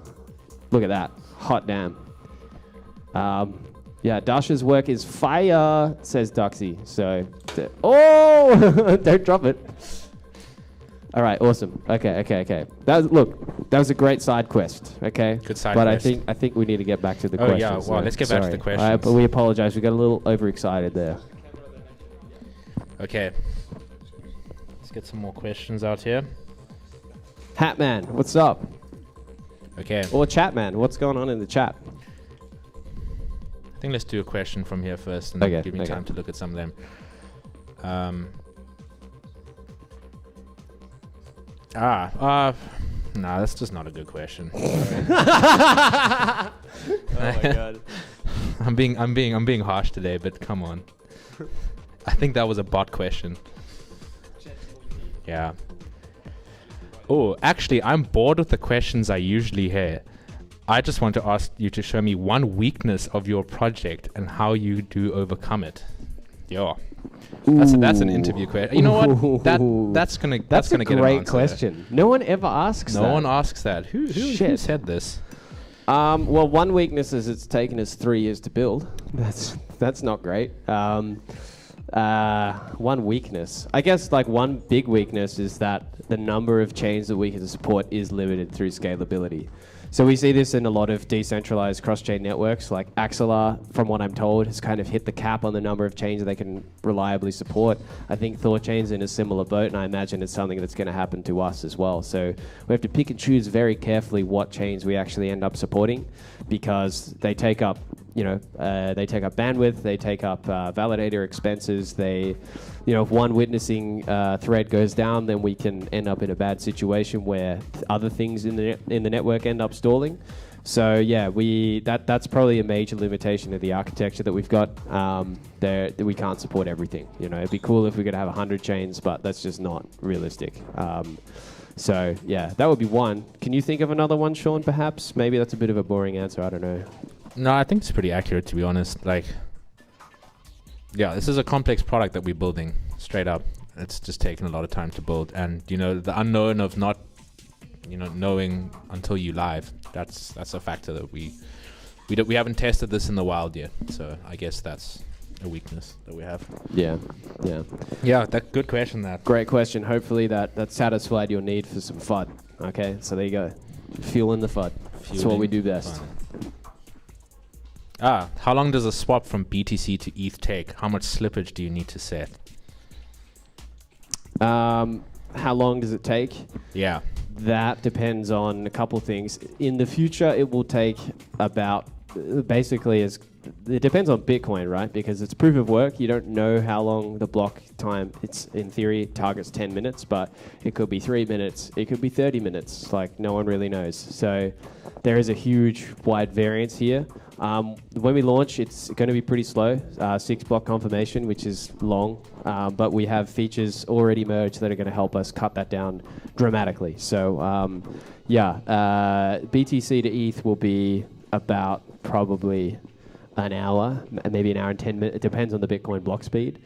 Look at that. Hot damn. Yeah, Dasha's work is fire, says Duxie. So, oh, don't drop it. All right, awesome. Okay. That was a great side quest. Okay. Good side but quest. I think we need to get back to the Oh, questions. yeah, well, let's get back to the Sorry. questions. But we apologize. We got a little overexcited there. Okay. Let's get some more questions out here. Hatman, what's up? Okay. Or Chatman, what's going on in the chat? I think let's do a question from here first and Okay, give me okay. time to look at some of them. No, that's just not a good question. Oh my god. I'm being harsh today, but come on. I think that was a bot question. Yeah. Oh, actually, I'm bored with the questions I usually hear. I just want to ask you to show me one weakness of your project and how you do overcome it. Yo. That's an interview question. You know what? That's gonna a get an great answer. question. No one ever asks that. No one asks that. Who Shit. said this? Well, one weakness is it's taken us 3 years to build. That's not great. One weakness. I guess like one big weakness is that the number of chains that we can support is limited through scalability. So we see this in a lot of decentralized cross-chain networks, like Axelar, from what I'm told, has kind of hit the cap on the number of chains that they can reliably support. I think Thorchain's in a similar boat, and I imagine it's something that's going to happen to us as well. So we have to pick and choose very carefully what chains we actually end up supporting, because they take up bandwidth, they take up validator expenses. If one witnessing thread goes down, then we can end up in a bad situation where other things in the network end up stalling. So yeah, that's probably a major limitation of the architecture that we've got. That we can't support everything. It'd be cool if we could have 100 chains, but that's just not realistic. So yeah, that would be one. Can you think of another one, Sean? Perhaps maybe that's a bit of a boring answer. I don't know. No, I think it's pretty accurate, to be honest. Like, yeah, this is a complex product that we're building, straight up. It's just taken a lot of time to build. And, the unknown of not, knowing until you live, that's a factor that we haven't tested this in the wild yet. So I guess that's a weakness that we have. Yeah. Yeah, good question, that. Great question. Hopefully that satisfied your need for some FUD. Okay, so there you go. Fueling the FUD. That's what we do best. Fun. How long does a swap from BTC to ETH take? How much slippage do you need to set? How long does it take? Yeah. that depends on a couple things. In the future, it will take about basically it depends on Bitcoin, right? Because it's proof of work. You don't know how long the block time. It's in theory targets 10 minutes, but it could be 3 minutes. It could be 30 minutes. Like no one really knows. So there is a huge wide variance here. When we launch, it's going to be pretty slow. 6 block confirmation, which is long, but we have features already merged that are going to help us cut that down dramatically. So BTC to ETH will be about probably an hour, maybe an hour and 10 minutes. It depends on the Bitcoin block speed.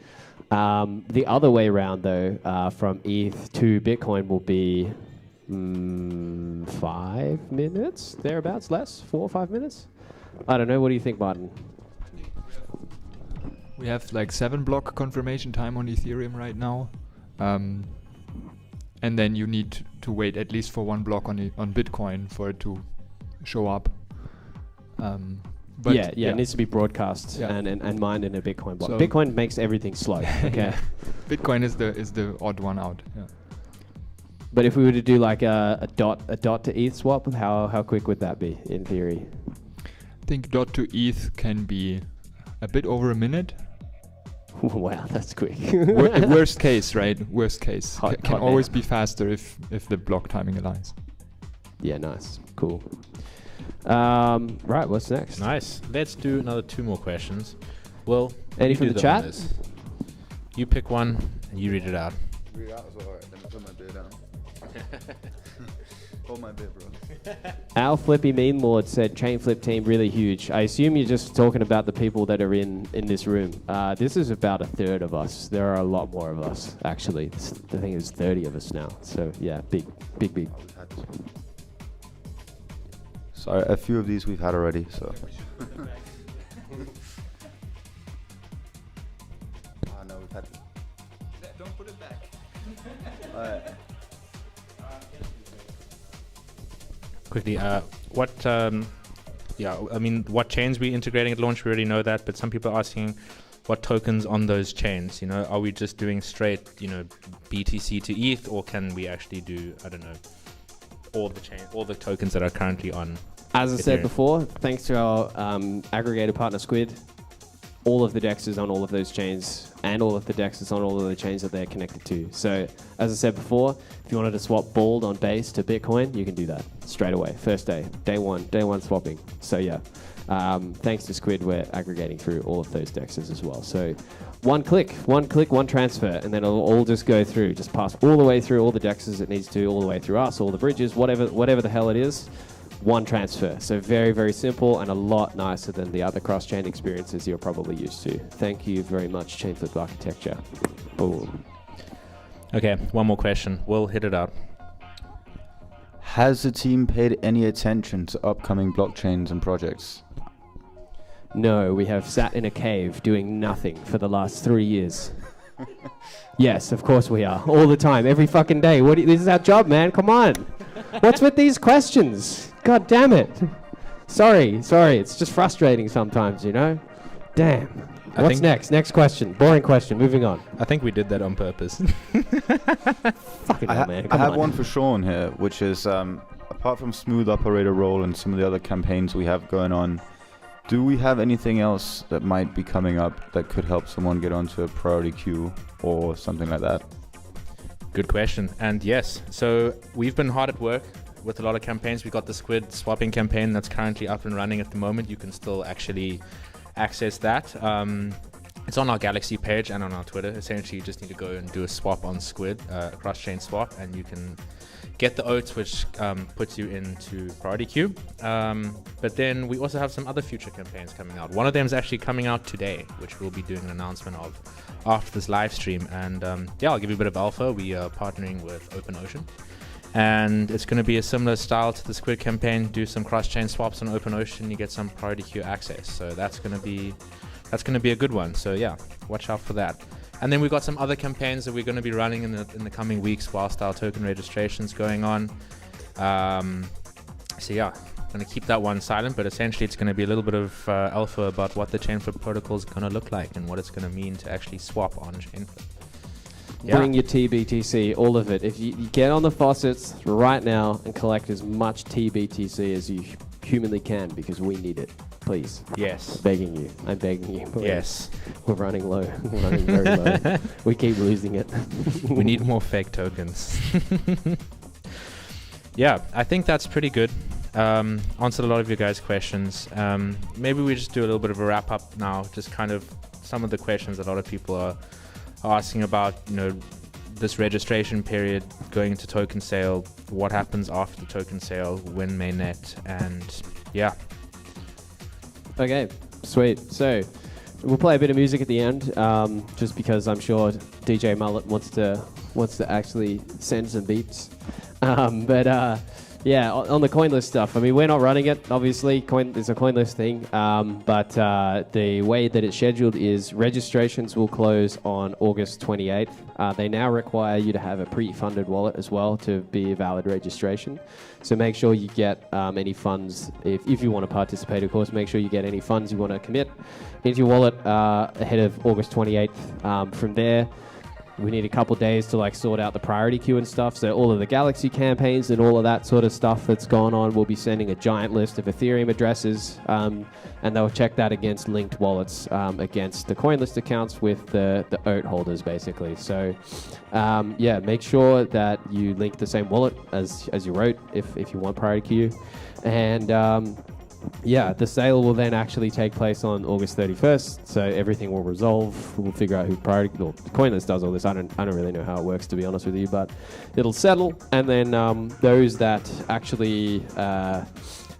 The other way around, though, from ETH to Bitcoin will be 5 minutes, thereabouts, less, 4 or 5 minutes. I don't know. What do you think, Martin? We have like 7 block confirmation time on Ethereum right now. And then you need to wait at least for 1 block on Bitcoin for it to show up. But it needs to be broadcast and mined in a Bitcoin block. So Bitcoin makes everything slow. Okay. Bitcoin is the odd one out. Yeah. But if we were to do like a dot to ETH swap, how quick would that be in theory? I think dot to ETH can be a bit over a minute. Wow, that's quick. Worst case, right? Worst case. Can always be faster if the block timing aligns. Yeah, nice. Cool. Right, what's next? Nice. Let's do another 2 more questions. Will, any you from do the the chat? honors. You pick one and you read it out. Read it out as well. Alright, let me put my beer down. Hold my beer, bro. Our Flippy Meme Lord said Chainflip team really huge. I assume you're just talking about the people that are in this room. This is about a third of us. There are a lot more of us, actually. I think there's 30 of us now. So yeah, big. So a few of these we've had already, so. No, we've had. Don't put it back. Quickly, what chains we integrating at launch? We already know that, but some people are asking what tokens on those chains. Are we just doing straight, BTC to ETH, or can we actually do, I don't know, all the tokens that are currently on? As I said before, thanks to our aggregator partner Squid, all of the DEXs on all of those chains and all of the DEXs on all of the chains that they're connected to. So, as I said before, if you wanted to swap Bald on Base to Bitcoin, you can do that straight away. First day one swapping. So yeah, thanks to Squid, we're aggregating through all of those DEXs as well. So one click, one transfer, and then it'll all just go through, just pass all the way through all the DEXs it needs to, all the way through us, all the bridges, whatever the hell it is. One transfer. So very, very simple and a lot nicer than the other cross-chain experiences you're probably used to. Thank you very much, Chainflip Architecture. Boom. Okay, one more question. We'll hit it out. Has the team paid any attention to upcoming blockchains and projects? No, we have sat in a cave doing nothing for the last 3 years. Yes, of course we are. All the time, every fucking day. This is our job, man. Come on. What's with these questions? God damn it. Sorry. It's just frustrating sometimes, Damn. What's next? Next question. Boring question. Moving on. I think we did that on purpose. Fucking hell, man. I have one for Sean here, which is, apart from Smooth Operator Role and some of the other campaigns we have going on, do we have anything else that might be coming up that could help someone get onto a priority queue or something like that? Good question. And yes, so we've been hard at work with a lot of campaigns. We got the Squid swapping campaign that's currently up and running at the moment. You can still actually access that. It's on our Galaxy page and on our Twitter. Essentially, you just need to go and do a swap on Squid, a cross-chain swap, and you can get the oats, which puts you into priority queue. But then we also have some other future campaigns coming out. One of them is actually coming out today, which we'll be doing an announcement of after this live stream. And I'll give you a bit of alpha. We are partnering with OpenOcean, and it's going to be a similar style to the Squid campaign. Do some cross-chain swaps on OpenOcean, you get some priority queue access. So that's going to be a good one. So yeah, watch out for that. And then we've got some other campaigns that we're going to be running in the coming weeks whilst our token registration's going on. So yeah, I'm going to keep that one silent, but essentially it's going to be a little bit of alpha about what the Chainflip protocol is going to look like and what it's going to mean to actually swap on Chainflip. Bring your TBTC, all of it. If you get on the faucets right now and collect as much TBTC as you humanly can, because we need it. Please. Yes. Begging you. I'm begging you. Please. Yes. We're running low. We're running very low. We keep losing it. We need more fake tokens. Yeah, I think that's pretty good. Answered a lot of your guys' questions. Maybe we just do a little bit of a wrap up now. Just kind of some of the questions a lot of people are asking about, this registration period, going into token sale, what happens after the token sale, when mainnet, and yeah. Okay, sweet. So we'll play a bit of music at the end, just because I'm sure DJ Mullet wants to actually send some beats. Yeah, on the CoinList stuff, I mean, we're not running it, obviously. It's a CoinList thing, but the way that it's scheduled is registrations will close on August 28th. They now require you to have a pre-funded wallet as well to be a valid registration. So make sure you get any funds, if you want to participate, of course, make sure you get any funds you want to commit into your wallet ahead of August 28th. From there, we need a couple days to sort out the priority queue and stuff. So all of the Galaxy campaigns and all of that sort of stuff that's gone on, we'll be sending a giant list of Ethereum addresses, and they'll check that against linked wallets, against the CoinList accounts with the OAT holders, basically. So yeah, make sure that you link the same wallet as you wrote if you want priority queue. And yeah, the sale will then actually take place on August 31st, so everything will resolve. We'll figure out who priority. Well, CoinList does all this. I don't really know how it works, to be honest with you, but it'll settle, and then those that actually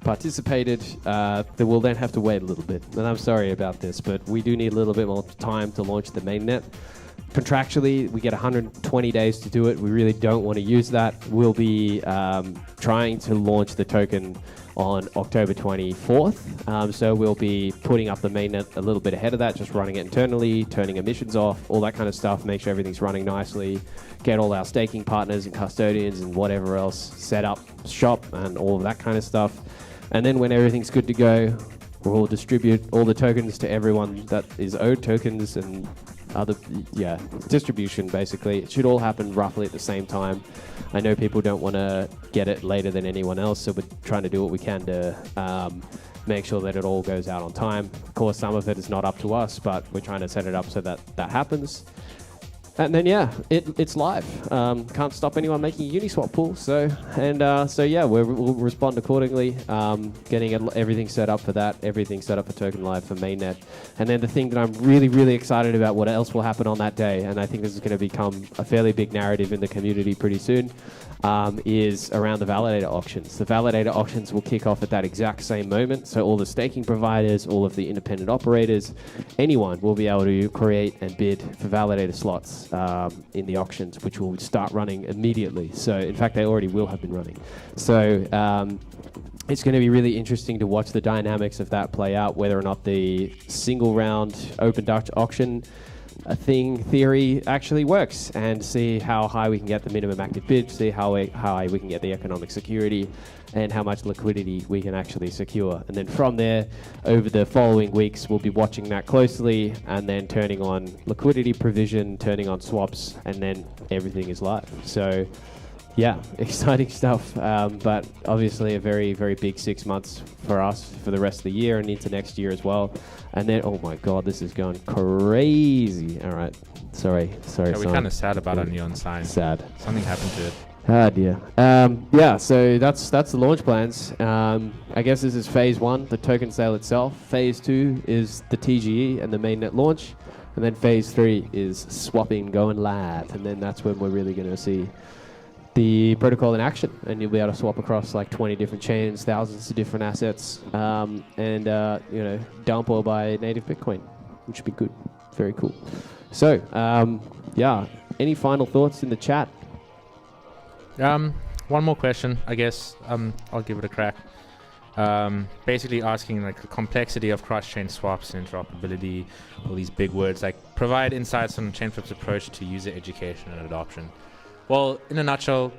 participated, they will then have to wait a little bit. And I'm sorry about this, but we do need a little bit more time to launch the mainnet. Contractually, we get 120 days to do it. We really don't want to use that. We'll be trying to launch the token on October 24th. So we'll be putting up the mainnet a little bit ahead of that, just running it internally, turning emissions off, all that kind of stuff, make sure everything's running nicely, get all our staking partners and custodians and whatever else set up shop and all of that kind of stuff. And then when everything's good to go, we'll distribute all the tokens to everyone that is owed tokens and other, distribution basically. It should all happen roughly at the same time. I know people don't want to get it later than anyone else, so we're trying to do what we can to make sure that it all goes out on time. Of course, some of it is not up to us, but we're trying to set it up so that that happens. And then it's live. Can't stop anyone making a Uniswap pool. So yeah, we'll respond accordingly. Getting everything set up for that. Everything set up for Token Live for mainnet. And then the thing that I'm really, really excited about, what else will happen on that day, and I think this is going to become a fairly big narrative in the community pretty soon, is around the validator auctions. The validator auctions will kick off at that exact same moment. So all the staking providers, all of the independent operators, anyone will be able to create and bid for validator slots in the auctions, which will start running immediately. So in fact, they already will have been running. So it's going to be really interesting to watch the dynamics of that play out, whether or not the single round open Dutch auction theory actually works, and see how high we can get the minimum active bid, see how high we can get the economic security, and how much liquidity we can actually secure. And then from there, over the following weeks, we'll be watching that closely, and then turning on liquidity provision, turning on swaps, and then everything is live. So yeah, exciting stuff, but obviously a very, very big 6 months for us for the rest of the year and into next year as well. And then, oh my God, this is going crazy. All right, sorry. Yeah, we're kind of sad about our neon sign. Sad. Something happened to it. Ah dear. Yeah, so that's the launch plans. I guess this is phase 1, the token sale itself. Phase 2 is the TGE and the mainnet launch. And then phase 3 is swapping going live. And then that's when we're really going to see the protocol in action, and you'll be able to swap across like 20 different chains, thousands of different assets, and dump or buy native Bitcoin, which would be good. Very cool. So, yeah, any final thoughts in the chat? One more question, I guess. I'll give it a crack. Basically asking like the complexity of cross-chain swaps and interoperability, all these big words, like provide insights on Chainflip's approach to user education and adoption. Well, in a nutshell,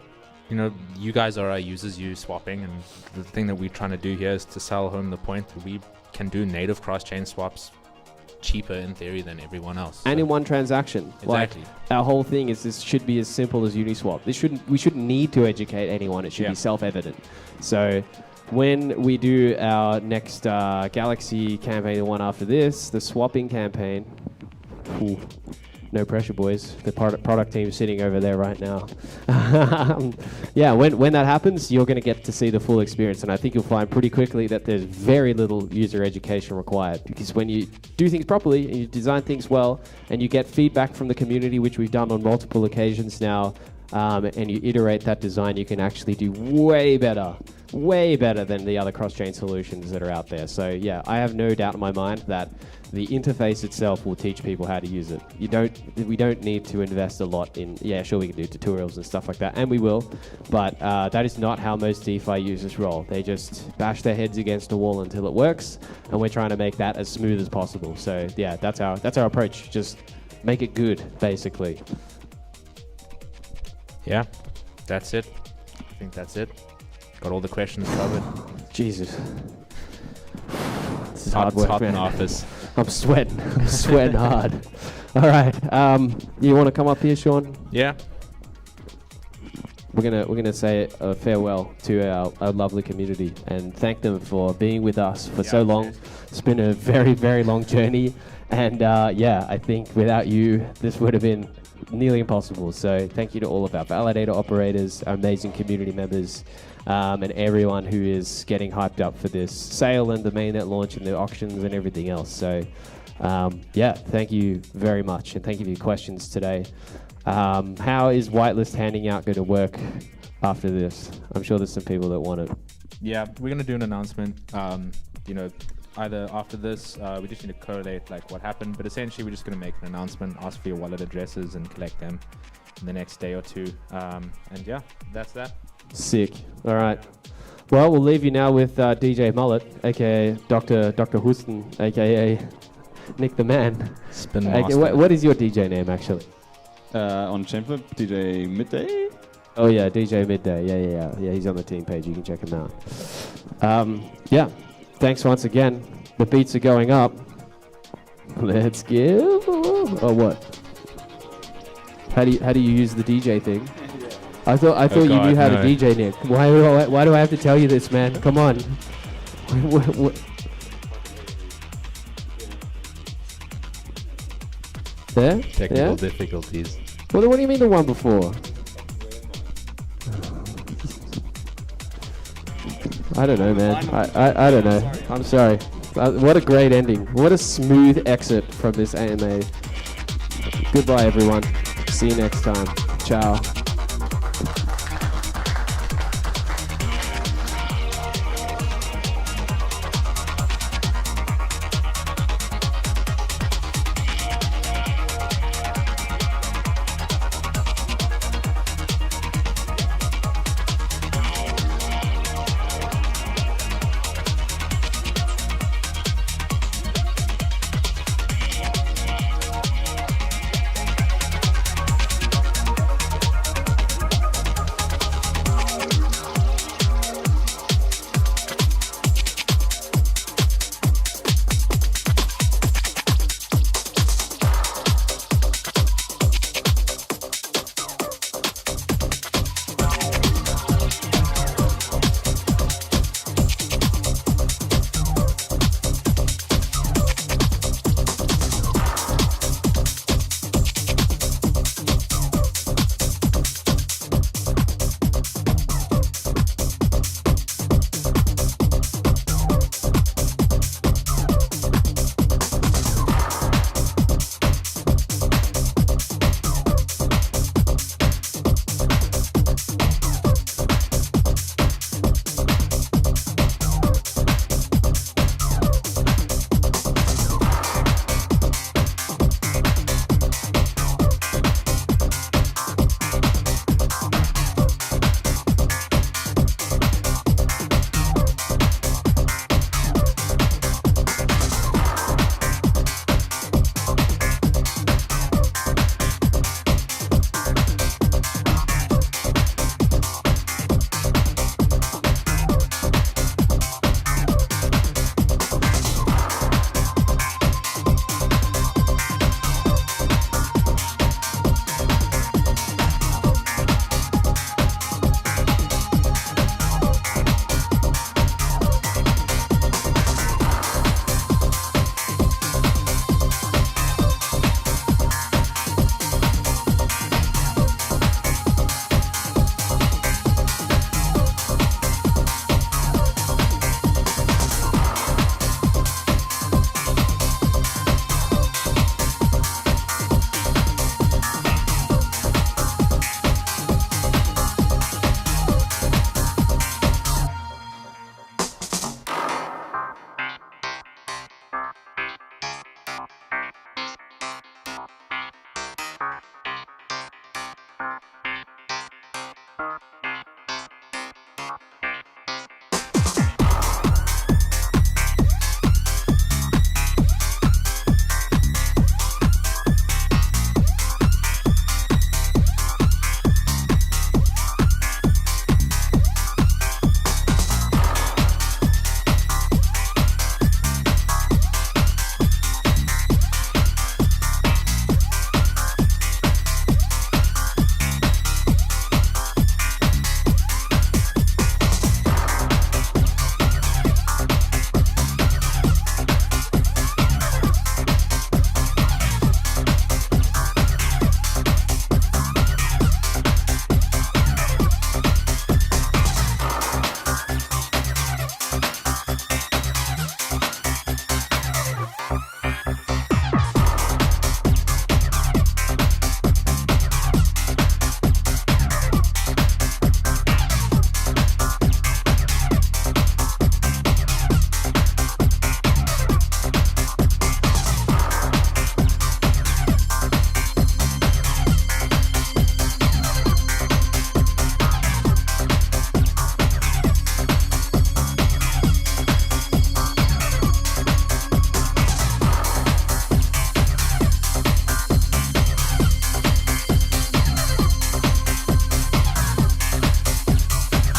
you guys are our users, use swapping, and the thing that we're trying to do here is to sell home the point that we can do native cross-chain swaps cheaper in theory than everyone else. And in one transaction. Exactly. Like, our whole thing is this should be as simple as Uniswap. We shouldn't need to educate anyone. It should be self-evident. So when we do our next Galaxy campaign, the one after this, the swapping campaign, no pressure, boys. The product team is sitting over there right now. Yeah, when that happens, you're going to get to see the full experience, and I think you'll find pretty quickly that there's very little user education required, because when you do things properly and you design things well and you get feedback from the community, which we've done on multiple occasions now, and you iterate that design, you can actually do way better than the other cross-chain solutions that are out there. So yeah, I have no doubt in my mind that the interface itself will teach people how to use it. We don't need to invest a lot in, sure we can do tutorials and stuff like that, and we will, but that is not how most DeFi users roll. They just bash their heads against a wall until it works, and we're trying to make that as smooth as possible. So yeah, that's our approach. Just make it good, basically. Yeah, that's it. I think that's it. Got all the questions covered. Jesus. It's hard work, in man. office. I'm sweating hard. All right. You want to come up here, Sean? Yeah. We're gonna say a farewell to our lovely community and thank them for being with us for so long. It's been a very, very long journey, and I think without you, this would have been nearly impossible. So thank you to all of our validator operators, our amazing community members, and everyone who is getting hyped up for this sale and the mainnet launch and the auctions and everything else. So thank you very much, and thank you for your questions today. How is whitelist handing out going to work after this? I'm sure there's some people that want it. Yeah, we're going to do an announcement. Either after this, we just need to correlate like what happened, but essentially we're just going to make an announcement, ask for your wallet addresses and collect them in the next day or two. And yeah, that's that. Sick. All right. Well, we'll leave you now with DJ Mullet, aka Dr. Houston, aka Nick the Man. Spin master. What is your DJ name actually? On Chainflip, DJ Midday. Oh yeah, DJ Midday. Yeah. He's on the team page. You can check him out. Thanks once again. The beats are going up. Let's give. Or what? How do you use the DJ thing? I thought you knew how to DJ, Nick. Why do I have to tell you this, man? Come on. There? Technical difficulties. What do you mean the one before? I don't know, man. I don't know. I'm sorry. What a great ending. What a smooth exit from this AMA. Goodbye, everyone. See you next time. Ciao.